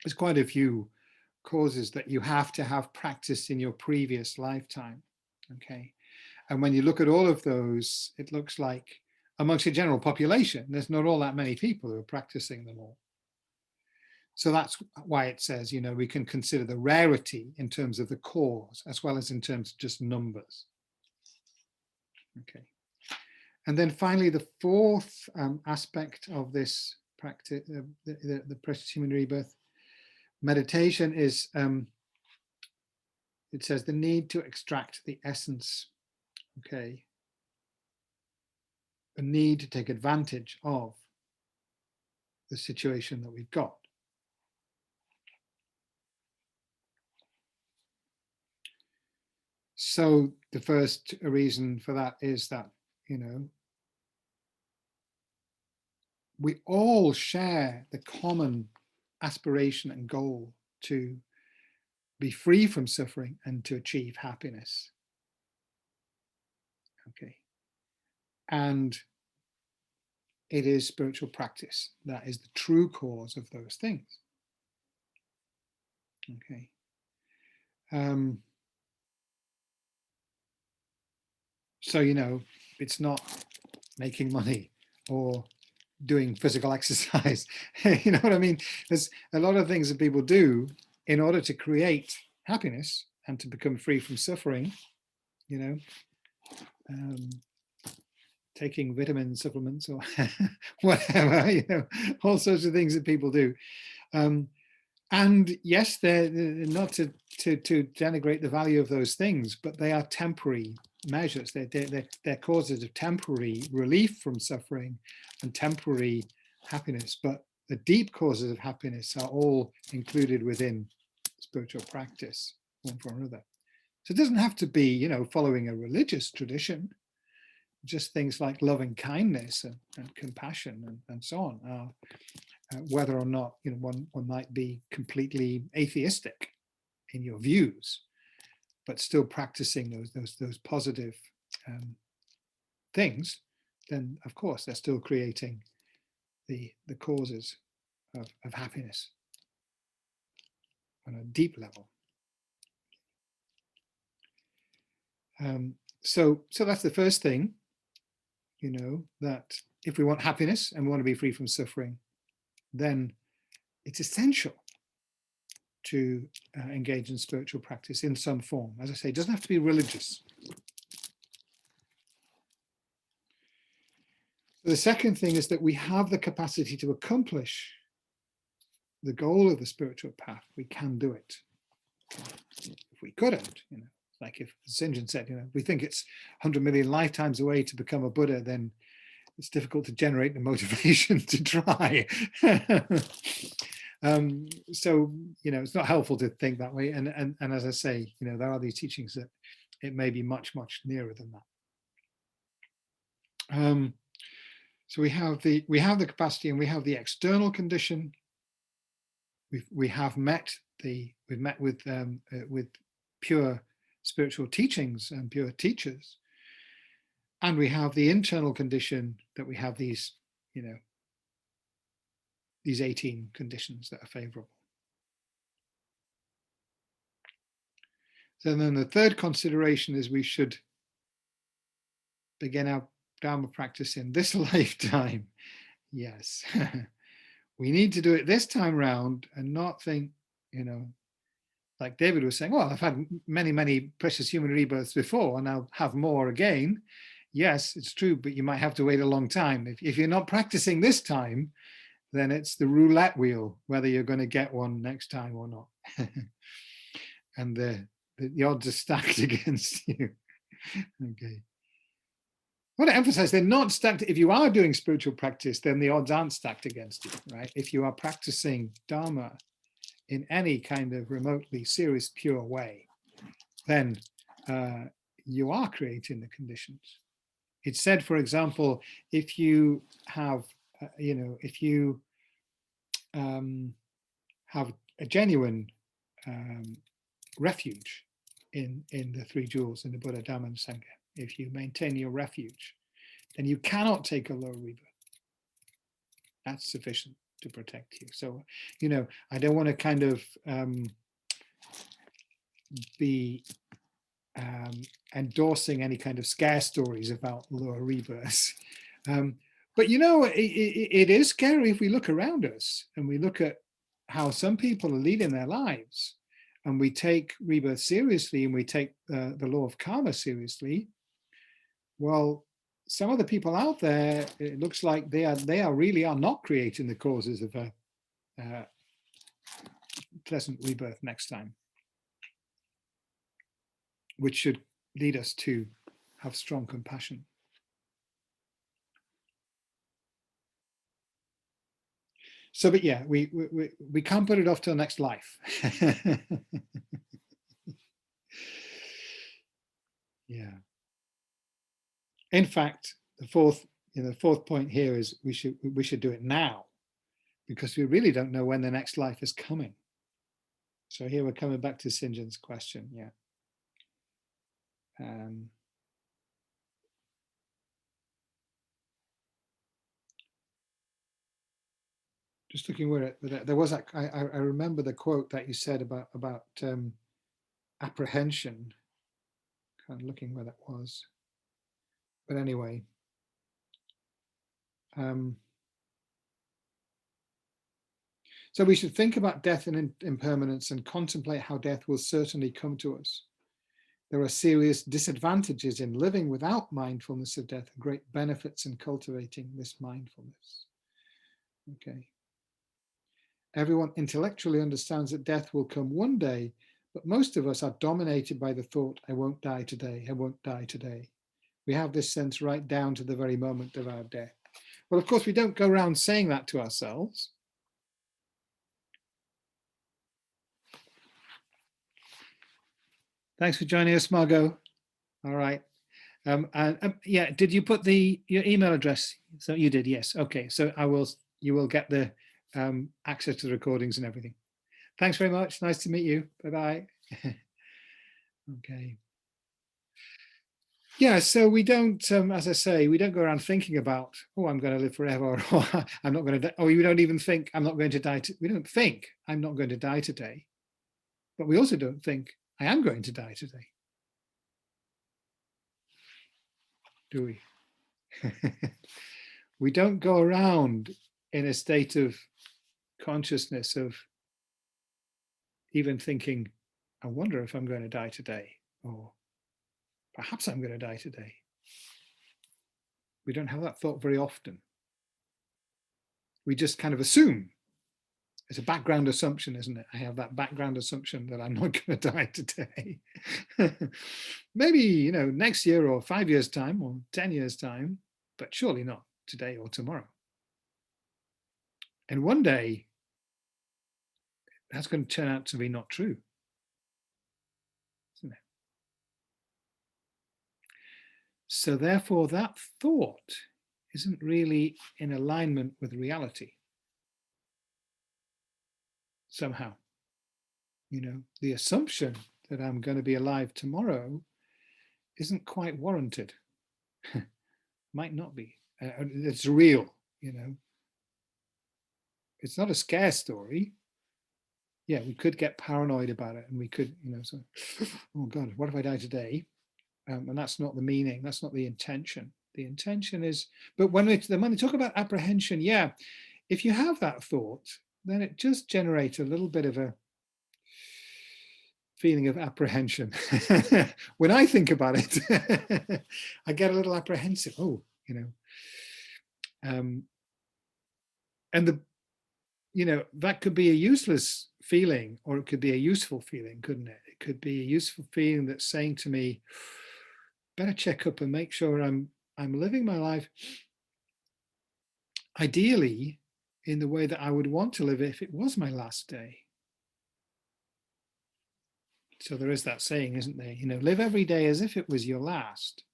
there's quite a few causes that you have to have practiced in your previous lifetime. Okay. And when you look at all of those, it looks like amongst the general population, there's not all that many people who are practicing them all. So that's why it says, you know, we can consider the rarity in terms of the cause as well as in terms of just numbers. Okay. And then finally, the fourth aspect of this practice, the precious human rebirth meditation is, it says the need to extract the essence. Okay. A need to take advantage of the situation that we've got. So the first reason for that is that, you know, we all share the common aspiration and goal to be free from suffering and to achieve happiness. Okay. And it is spiritual practice that is the true cause of those things. Okay. So, you know, it's not making money or doing physical exercise. You know what I mean? There's a lot of things that people do in order to create happiness and to become free from suffering, you know, taking vitamin supplements or whatever, you know, all sorts of things that people do. And yes, they're not to denigrate the value of those things, but they are temporary measures. They're causes of temporary relief from suffering and temporary happiness. But the deep causes of happiness are all included within spiritual practice, one for another. So it doesn't have to be, you know, following a religious tradition. Just things like love and kindness and compassion and so on are, whether or not, you know, one might be completely atheistic in your views, but still practicing those positive things, then of course they're still creating the causes of happiness on a deep level. So that's the first thing, you know, that if we want happiness and we want to be free from suffering, then it's essential to engage in spiritual practice in some form. As I say, it doesn't have to be religious. The second thing is that we have the capacity to accomplish the goal of the spiritual path. We can do it. If we couldn't, you know, like if St. John said, you know, if we think it's 100 million lifetimes away to become a Buddha, then it's difficult to generate the motivation to try. So, you know, it's not helpful to think that way. And as I say, you know, there are these teachings that it may be much, much nearer than that. So we have the capacity and we have the external condition. We've met with pure spiritual teachings and pure teachers, and we have the internal condition that we have these, you know, these 18 conditions that are favorable. So then the third consideration is we should begin our Dharma practice in this lifetime. Yes, we need to do it this time round and not think, you know, like David was saying, well, I've had many, many precious human rebirths before and I'll have more again. Yes, it's true, but you might have to wait a long time. If you're not practicing this time, then it's the roulette wheel, whether you're going to get one next time or not. And the odds are stacked against you. Okay. I want to emphasize they're not stacked. If you are doing spiritual practice, then the odds aren't stacked against you, right? If you are practicing Dharma in any kind of remotely serious, pure way, then you are creating the conditions. It's said, for example, if you have, you know, if you have a genuine refuge in the three jewels, in the Buddha, Dharma, and Sangha, if you maintain your refuge, then you cannot take a low rebirth. That's sufficient to protect you. So, you know, I don't want to kind of be endorsing any kind of scare stories about lower rebirths. But, you know, it is scary if we look around us and we look at how some people are leading their lives and we take rebirth seriously and we take the law of karma seriously. Well, some of the people out there, it looks like they really are not creating the causes of a pleasant rebirth next time, which should lead us to have strong compassion. So, but yeah, we can't put it off till next life. Yeah. In fact, the fourth point here is we should do it now, because we really don't know when the next life is coming. So here we're coming back to St. John's question. Yeah. Just looking where there was, I remember the quote that you said about apprehension. Kind of looking where that was, but anyway. So we should think about death and impermanence and contemplate how death will certainly come to us. There are serious disadvantages in living without mindfulness of death, and great benefits in cultivating this mindfulness. Okay. Everyone intellectually understands that death will come one day, but most of us are dominated by the thought, I won't die today, I won't die today. We have this sense right down to the very moment of our death. Well, of course, we don't go around saying that to ourselves. Thanks for joining us, Margot. All right. Yeah, did you put your email address? So you did, yes. Okay, so you will get the access to the recordings and everything. Thanks very much. Nice to meet you. Bye-bye. Okay. Yeah, so we don't, as I say, we don't go around thinking about, oh, I'm going to live forever, or I'm not going to die, or we don't even think I'm not going to die. We don't think I'm not going to die today, but we also don't think I am going to die today. Do we? We don't go around in a state of consciousness of even thinking, I wonder if I'm going to die today, or perhaps I'm going to die today. We don't have that thought very often. We just kind of assume. It's a background assumption, isn't it? I have that background assumption that I'm not going to die today. Maybe, next year or 5 years' time or 10 years' time, but surely not today or tomorrow. And one day, that's going to turn out to be not true, isn't it? So therefore, that thought isn't really in alignment with reality. Somehow, the assumption that I'm going to be alive tomorrow isn't quite warranted. Might not be. It's real, It's not a scare story. Yeah, we could get paranoid about it, and we could, so, oh God, what if I die today? And that's not the meaning. That's not the intention. The intention is, but when they talk about apprehension, yeah, if you have that thought, then it just generates a little bit of a feeling of apprehension. When I think about it, I get a little apprehensive. Oh, and that could be a useless feeling, or it could be a useful feeling, couldn't it? It could be a useful feeling that's saying to me, better check up and make sure I'm living my life ideally in the way that I would want to live if it was my last day. So there is that saying, isn't there? Live every day as if it was your last.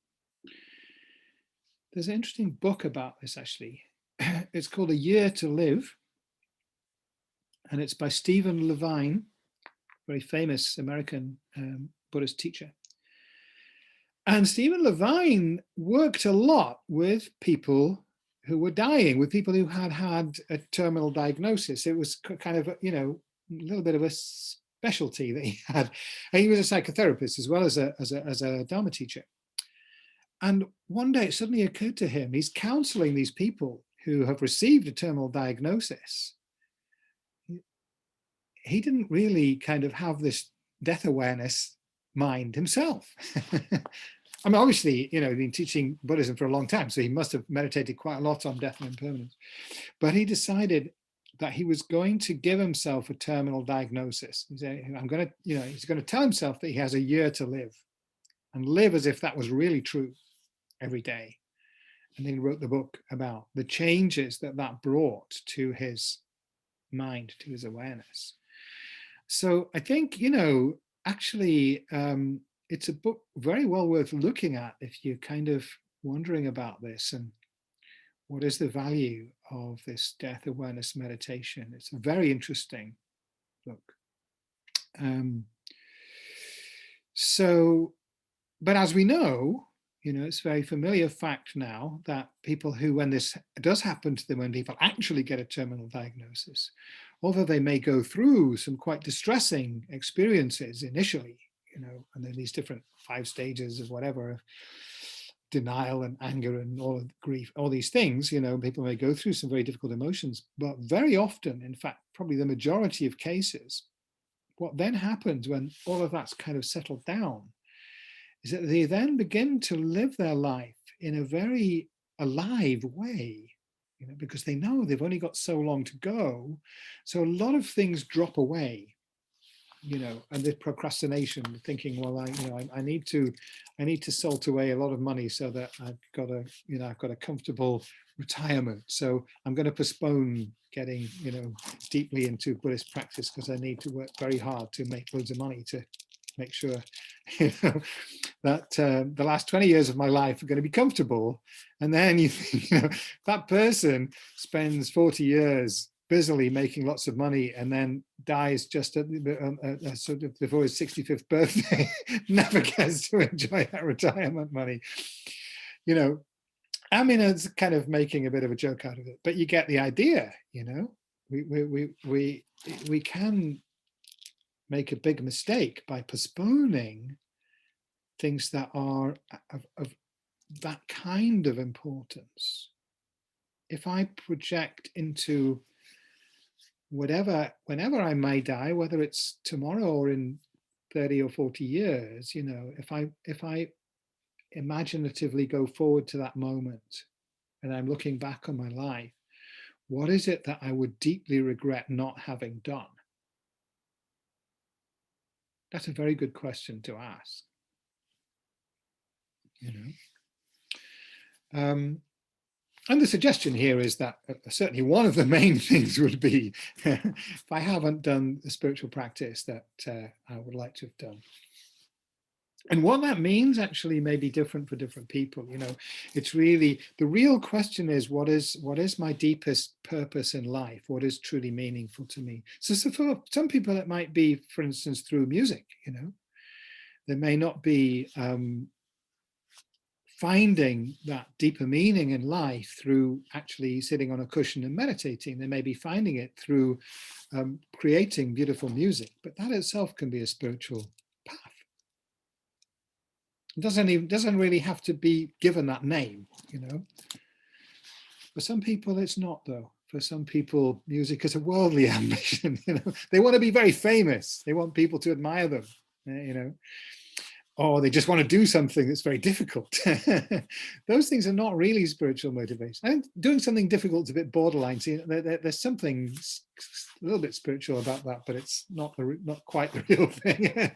There's an interesting book about this, actually. It's called A Year to Live, and it's by Stephen Levine, very famous American Buddhist teacher. And Stephen Levine worked a lot with people who were dying, with people who had a terminal diagnosis. It was kind of, a little bit of a specialty that he had. And he was a psychotherapist as well as a Dharma teacher. And one day it suddenly occurred to him, he's counseling these people who have received a terminal diagnosis. He didn't really kind of have this death awareness mind himself. I mean, obviously, he's been teaching Buddhism for a long time, so he must have meditated quite a lot on death and impermanence. But he decided that he was going to give himself a terminal diagnosis. He said, he's going to tell himself that he has a year to live, and live as if that was really true every day. And then he wrote the book about the changes that brought to his mind, to his awareness. So I think, actually, it's a book very well worth looking at if you're kind of wondering about this and what is the value of this death awareness meditation. It's a very interesting book. But as we know, it's very familiar fact now that people who, when this does happen to them, when people actually get a terminal diagnosis, although they may go through some quite distressing experiences initially, and then these different 5 stages of whatever, denial and anger and all of grief, all these things, you know, people may go through some very difficult emotions, but very often, in fact, probably the majority of cases, what then happens when all of that's kind of settled down is that they then begin to live their life in a very alive way, you know, because they know they've only got so long to go. So a lot of things drop away, you know, and the procrastination, thinking, well, I need to salt away a lot of money so that I've got a comfortable retirement. So I'm going to postpone getting, you know, deeply into Buddhist practice because I need to work very hard to make loads of money to make sure, you know, that the last 20 years of my life are going to be comfortable. And then you think, you know, that person spends 40 years busily making lots of money and then dies just at sort of before his 65th birthday, never gets to enjoy that retirement money. You know, I mean, it's kind of making a bit of a joke out of it, but you get the idea, you know. We can make a big mistake by postponing things that are of that kind of importance. If I project into whenever I may die, whether it's tomorrow or in 30 or 40 years, you know, if I imaginatively go forward to that moment and I'm looking back on my life, what is it that I would deeply regret not having done? That's a very good question to ask, you know. And the suggestion here is that certainly one of the main things would be if I haven't done the spiritual practice that I would like to have done. And what that means actually may be different for different people. You know, it's really, the real question is, what is my deepest purpose in life? What is truly meaningful to me? So for some people, it might be, for instance, through music, you know. There may not be finding that deeper meaning in life through actually sitting on a cushion and meditating. They may be finding it through creating beautiful music, but that itself can be a spiritual path. It doesn't really have to be given that name, you know. For some people, it's not, though. For some people, music is a worldly ambition. You know, they want to be very famous. They want people to admire them, you know. Or they just want to do something that's very difficult. Those things are not really spiritual motivation. I think doing something difficult is a bit borderline. See, there's something a little bit spiritual about that, but it's not quite the real thing.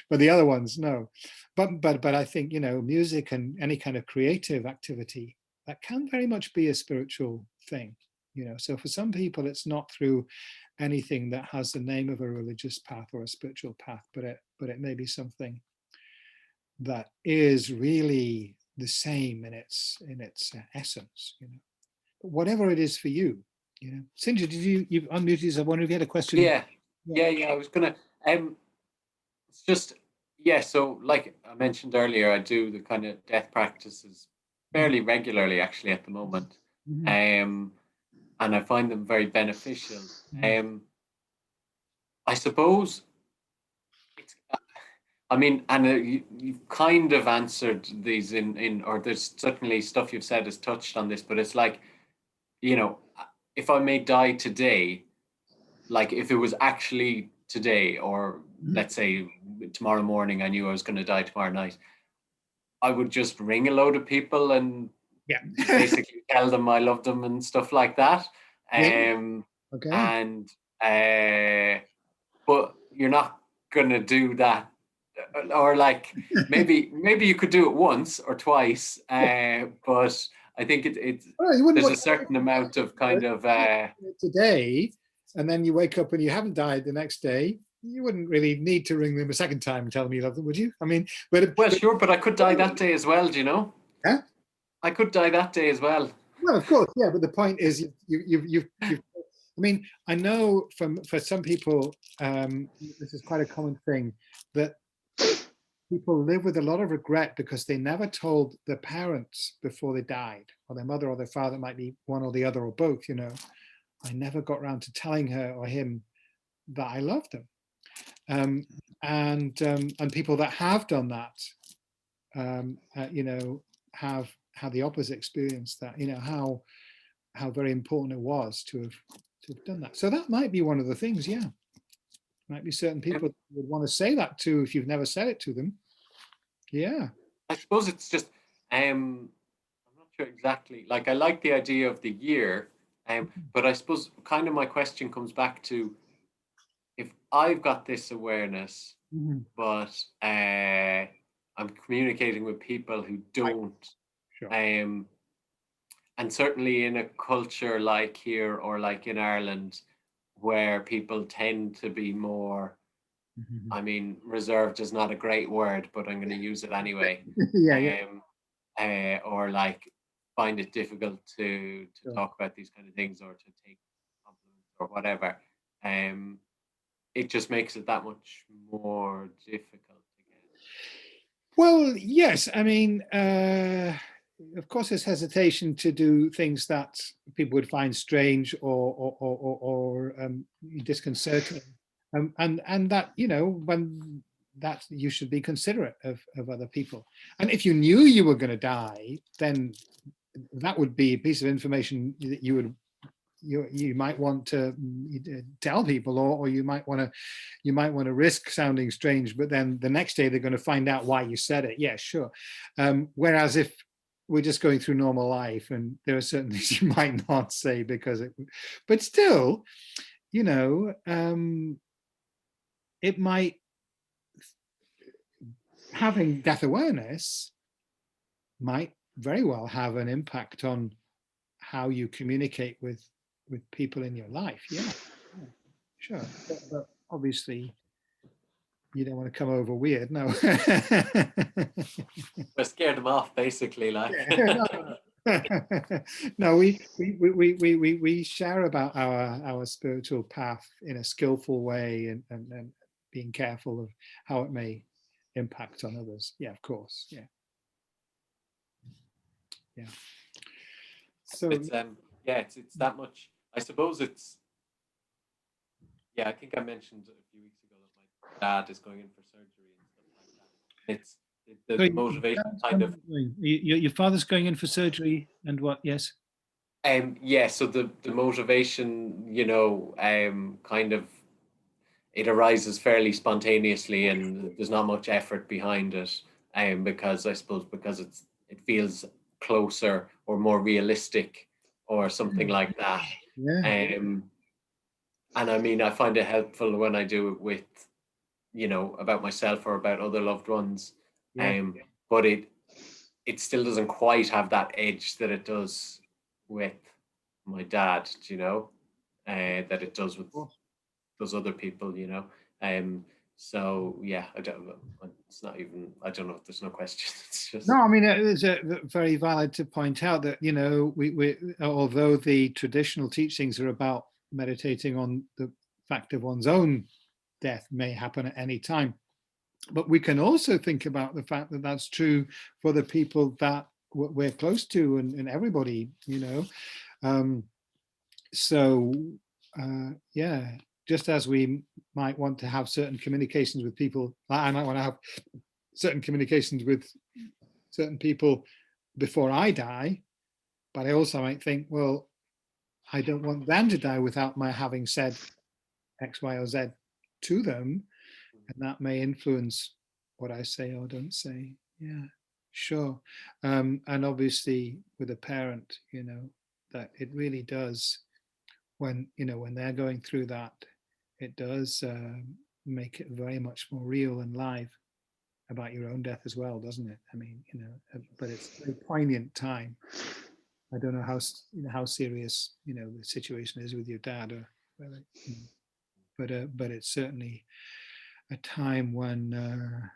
But the other ones, no. But I think, you know, music and any kind of creative activity, that can very much be a spiritual thing. You know, so for some people, it's not through anything that has the name of a religious path or a spiritual path, but it may be something that is really the same in its essence, you know. But whatever it is for you, you know. Sinja, you've unmuted? I wonder if you had a question. Yeah. I was gonna. It's just So, like I mentioned earlier, I do the kind of death practices fairly regularly, actually, at the moment, and I find them very beneficial. I suppose it's. I mean, and you've kind of answered these or there's certainly stuff you've said has touched on this, but it's like, you know, if I may die today, like if it was actually today, or let's say tomorrow morning, I knew I was going to die tomorrow night, I would just ring a load of people and basically tell them I love them and stuff like that. Okay. And but you're not going to do that. Or like maybe you could do it once or twice, but I think there's a certain amount of kind of today, and then you wake up and you haven't died the next day. You wouldn't really need to ring them a second time and tell them you love them, would you? I mean, sure, but I could die that day as well. Do you know? Yeah, I could die that day as well. Well, of course, yeah. But the point is, you've I mean, I know for some people, this is quite a common thing, that people live with a lot of regret because they never told their parents before they died, or their mother or their father, might be one or the other or both, you know. I never got around to telling her or him that I loved them. And people that have done that, you know, have had the opposite experience, that, you know, how very important it was to have done that. So that might be one of the things, yeah. Might be certain people would want to say that to if you've never said it to them. Yeah. I suppose it's just I'm not sure exactly. Like, I like the idea of the year, but I suppose kind of my question comes back to, if I've got this awareness, but I'm communicating with people who don't, Sure. and certainly in a culture like here or like in Ireland, where people tend to be more, I mean, reserved is not a great word, but I'm going to use it anyway. Yeah. Or like find it difficult to Sure. talk about these kind of things, or to take compliments or whatever. It just makes it that much more difficult again. Well, yes. I mean, of course, there's hesitation to do things that people would find strange or disconcerting, and that, you know, when that you should be considerate of other people. And if you knew you were going to die, then that would be a piece of information that you might want to tell people, or you might want to risk sounding strange, but then the next day they're going to find out why you said it. Yeah, sure. Whereas if we're just going through normal life, and there are certain things you might not say because but still, you know, it might, having death awareness might very well have an impact on how you communicate with people in your life. Yeah, sure. But obviously you don't want to come over weird. No. We're scared them off, basically. Like, No, we share about our spiritual path in a skillful way, and being careful of how it may impact on others. Yeah, of course. Yeah. So it's it's that much. I suppose it's, yeah. I think I mentioned a few weeks ago that my dad is going in for surgery and stuff like that. It's the motivation kind of. Your father's going in for surgery, and what? Yes. Yeah. So the motivation, you know, kind of, it arises fairly spontaneously, and there's not much effort behind it. Because I suppose because it feels closer or more realistic or something like that. Yeah. And I mean, I find it helpful when I do it with, you know, about myself or about other loved ones. Yeah. But it still doesn't quite have that edge that it does with my dad, you know, that it does with those other people, you know. So yeah, I don't know. It's not even. I don't know. There's no question. It's just. No, I mean, it's very valid to point out that, you know, we although the traditional teachings are about meditating on the fact of one's own death may happen at any time, but we can also think about the fact that that's true for the people that we're close to, and everybody, you know. So yeah, just as we might want to have certain communications with people, I might want to have certain communications with certain people before I die, but I also might think, well, I don't want them to die without my having said X, Y, or Z to them, and that may influence what I say or don't say. Yeah, sure. And obviously with a parent, you know, that it really does, when, you know, when they're going through that, it does make it very much more real and live about your own death as well, doesn't it? I mean, you know, but it's a very poignant time. I don't know how, you know, how serious, you know, the situation is with your dad, or whether, you know, but it's certainly a time when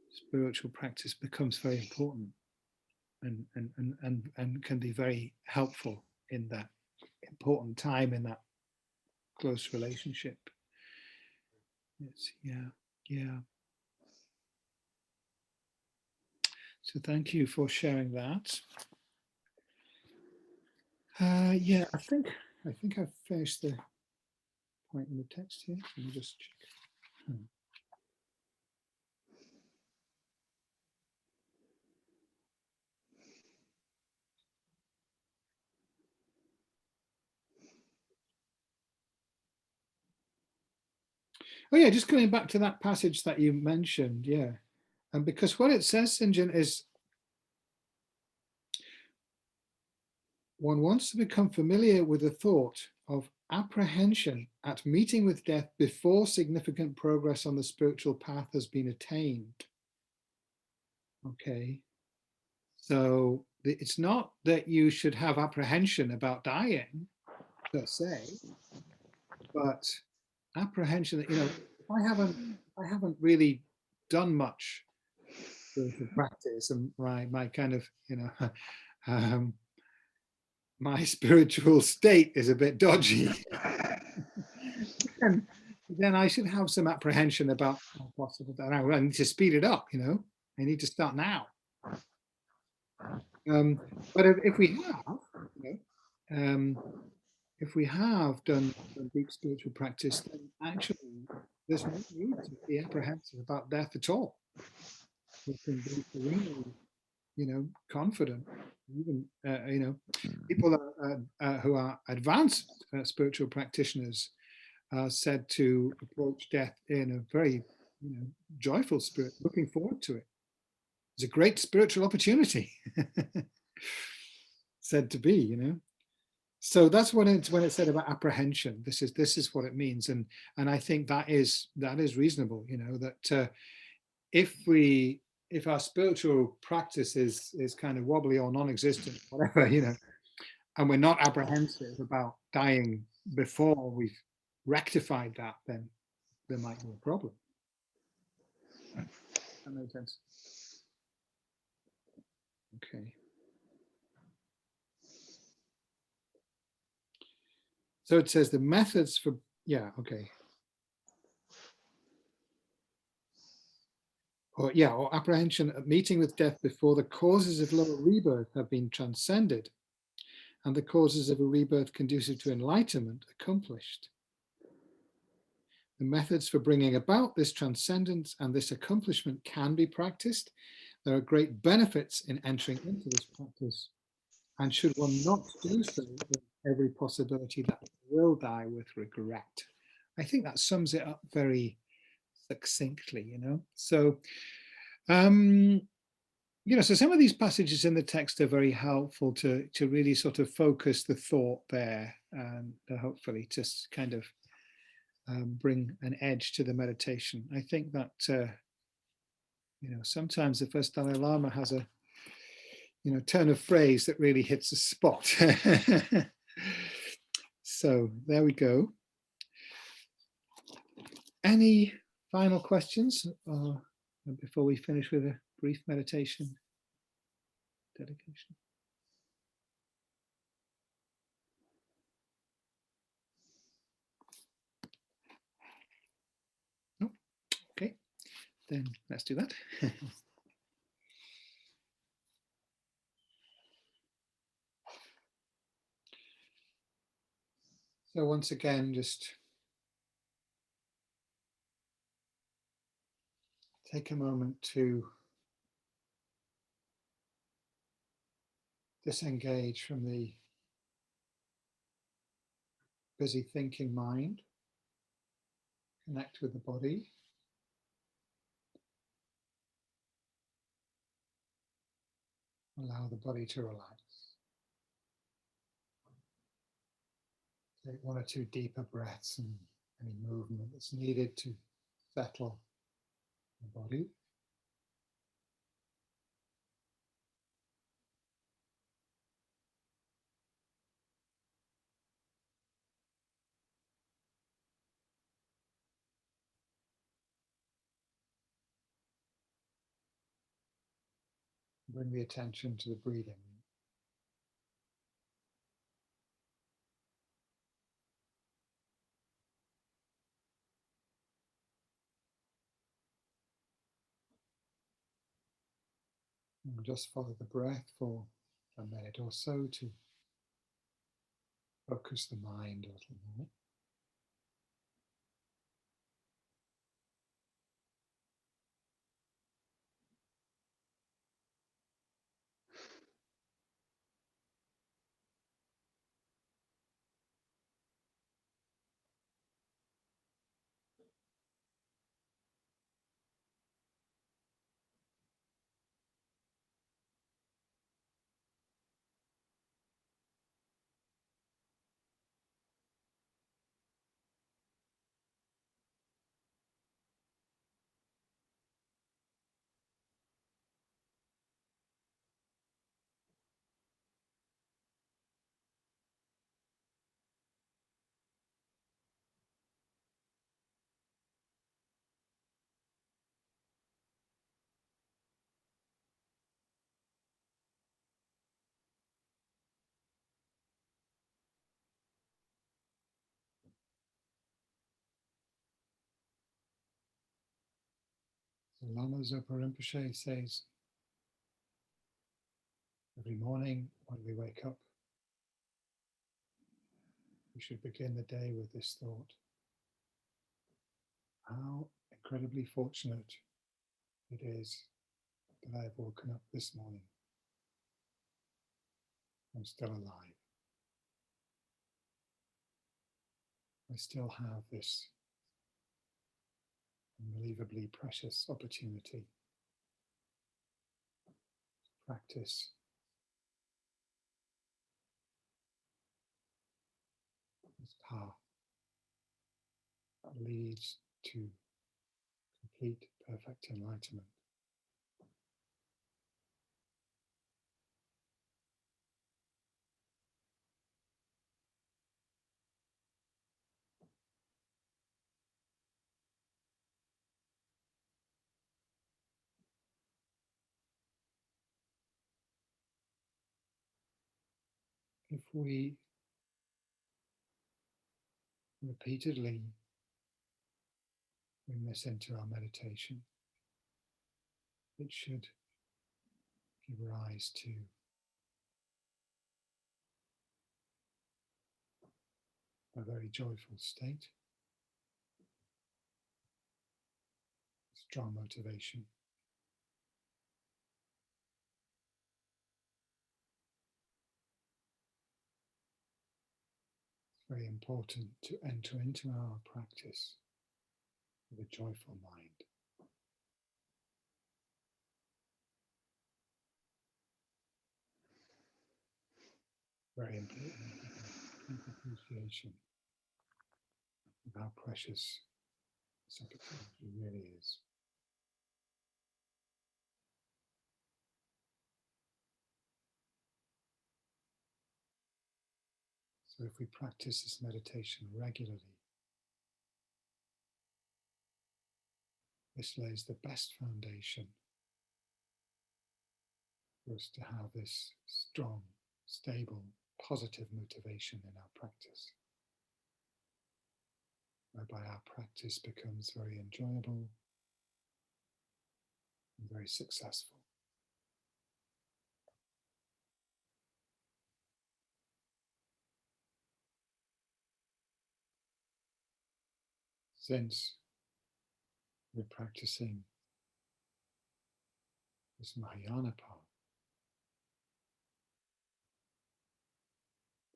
spiritual practice becomes very important, and can be very helpful in that important time, in that close relationship. It's, yeah. So thank you for sharing that. Yeah, I think I've finished the point in the text here. Let me just check. Oh yeah, just coming back to that passage that you mentioned, yeah. And because what it says, Sinjin, is one wants to become familiar with the thought of apprehension at meeting with death before significant progress on the spiritual path has been attained. Okay. So it's not that you should have apprehension about dying per se, but apprehension that, if I haven't really done much spiritual practice, and my kind of, um, my spiritual state is a bit dodgy, then I should have some apprehension about how possible that I need to speed it up. I need to start now. But if we have, if we have done deep spiritual practice, then actually there's no need to be apprehensive about death at all. We can be serenely, confident. Even people who are advanced spiritual practitioners are said to approach death in a very, joyful spirit, looking forward to it. It's a great spiritual opportunity, said to be, So that's when it said about apprehension. This is what it means, and I think that is reasonable. That if our spiritual practice is kind of wobbly or non-existent, whatever, and we're not apprehensive about dying before we've rectified that, then there might be a problem. That makes sense. Okay. So it says the methods for, okay. Or apprehension of meeting with death before the causes of lower rebirth have been transcended and the causes of a rebirth conducive to enlightenment accomplished. The methods for bringing about this transcendence and this accomplishment can be practiced. There are great benefits in entering into this practice, and should one not do so, there's every possibility that one will die with regret. I think that sums it up very succinctly, So, so some of these passages in the text are very helpful to really sort of focus the thought there, and hopefully just kind of bring an edge to the meditation. I think that sometimes the first Dalai Lama has a turn of phrase that really hits a spot. So there we go. Any final questions before we finish with a brief meditation dedication? No? Okay, then let's do that. So once again, just take a moment to disengage from the busy thinking mind, connect with the body. Allow the body to relax. Take one or two deeper breaths and any movement that's needed to settle the body. Bring the attention to the breathing. And just follow the breath for a minute or so to focus the mind a little more. Lama Zopa Rinpoche says, every morning when we wake up, we should begin the day with this thought. How incredibly fortunate it is that I have woken up this morning. I'm still alive. I still have this unbelievably precious opportunity to practice this path that leads to complete, perfect enlightenment. If we repeatedly bring this into our meditation, it should give rise to a very joyful state, strong motivation. It's very important to enter into our practice with a joyful mind. Very important deep appreciation of how precious this opportunity really is. So if we practice this meditation regularly, this lays the best foundation for us to have this strong, stable, positive motivation in our practice, whereby our practice becomes very enjoyable and very successful. Since we're practicing this Mahayana path,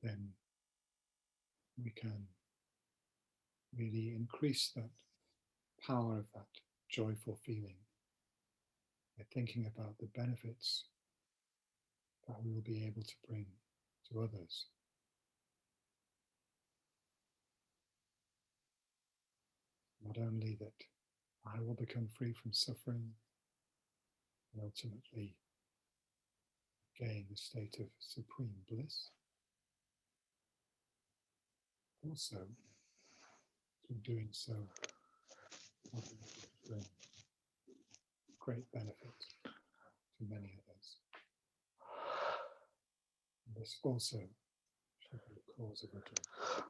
then we can really increase that power of that joyful feeling by thinking about the benefits that we will be able to bring to others. Not only that I will become free from suffering and ultimately gain a state of supreme bliss, also through doing so, I'll be able to bring great benefit to many others. And this also should be the cause of our joy.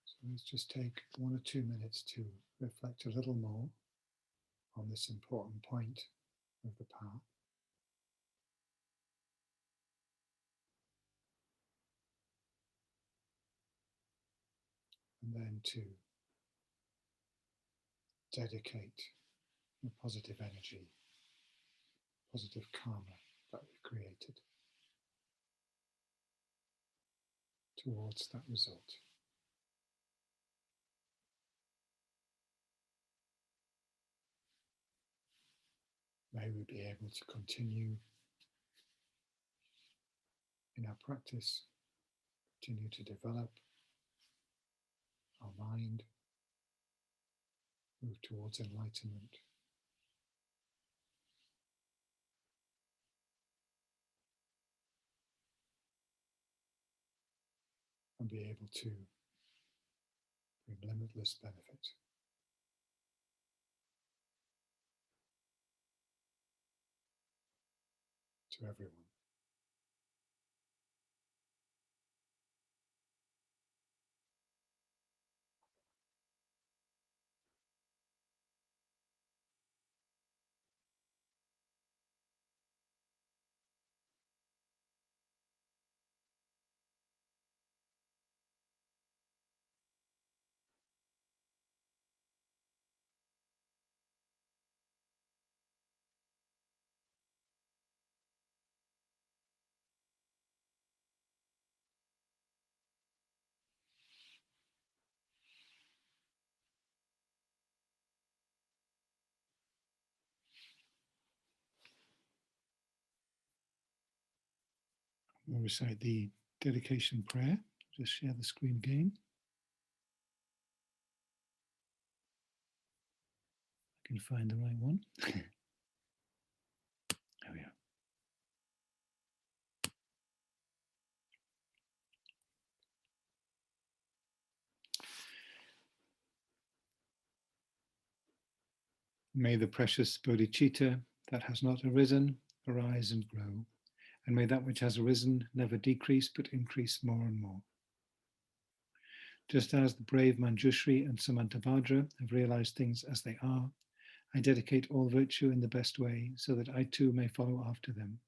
So let's just take 1 or 2 minutes to reflect a little more on this important point of the path. And then to dedicate the positive energy, positive karma that we've created towards that result. May we be able to continue in our practice, continue to develop our mind, move towards enlightenment, and be able to bring limitless benefit to everyone. We'll recite the dedication prayer. Just share the screen again. I can find the right one. There we are. May the precious bodhicitta that has not arisen arise and grow, and may that which has arisen never decrease but increase more and more. Just as the brave Manjushri and Samantabhadra have realized things as they are, I dedicate all virtue in the best way so that I too may follow after them.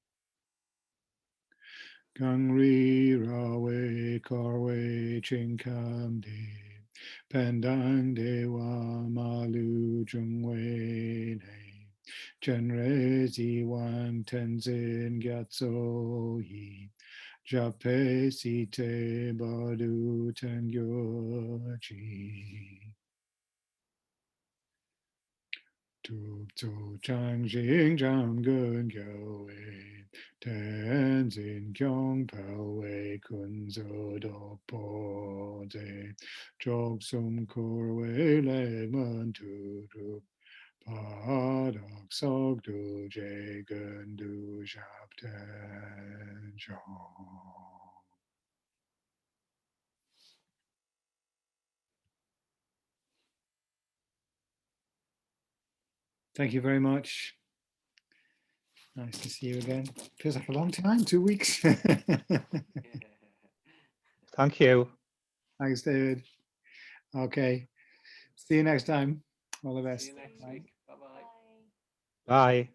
Gangri Rawe Karwe Chinkamde Pendang Dewa Malu Jungwe Ne Genrezi Wan Tenzin Gyatso Yi Jape Site Badu Tengyochi Tu Tu Chang Jing Jang Gun Gyo Wei Tenzin Kyong Pao Wei Kun Zo Do Po Ze Jog Sum Kur Wei Le Man Tu Rup Pa Dok Sok Du Je Gun Du Shap Ten Chong. Thank you very much. Nice to see you again. Feels like a long time, 2 weeks. Thank you. Thanks, David. Okay. See you next time. All the best. See you next Bye. week. Bye-bye. Bye.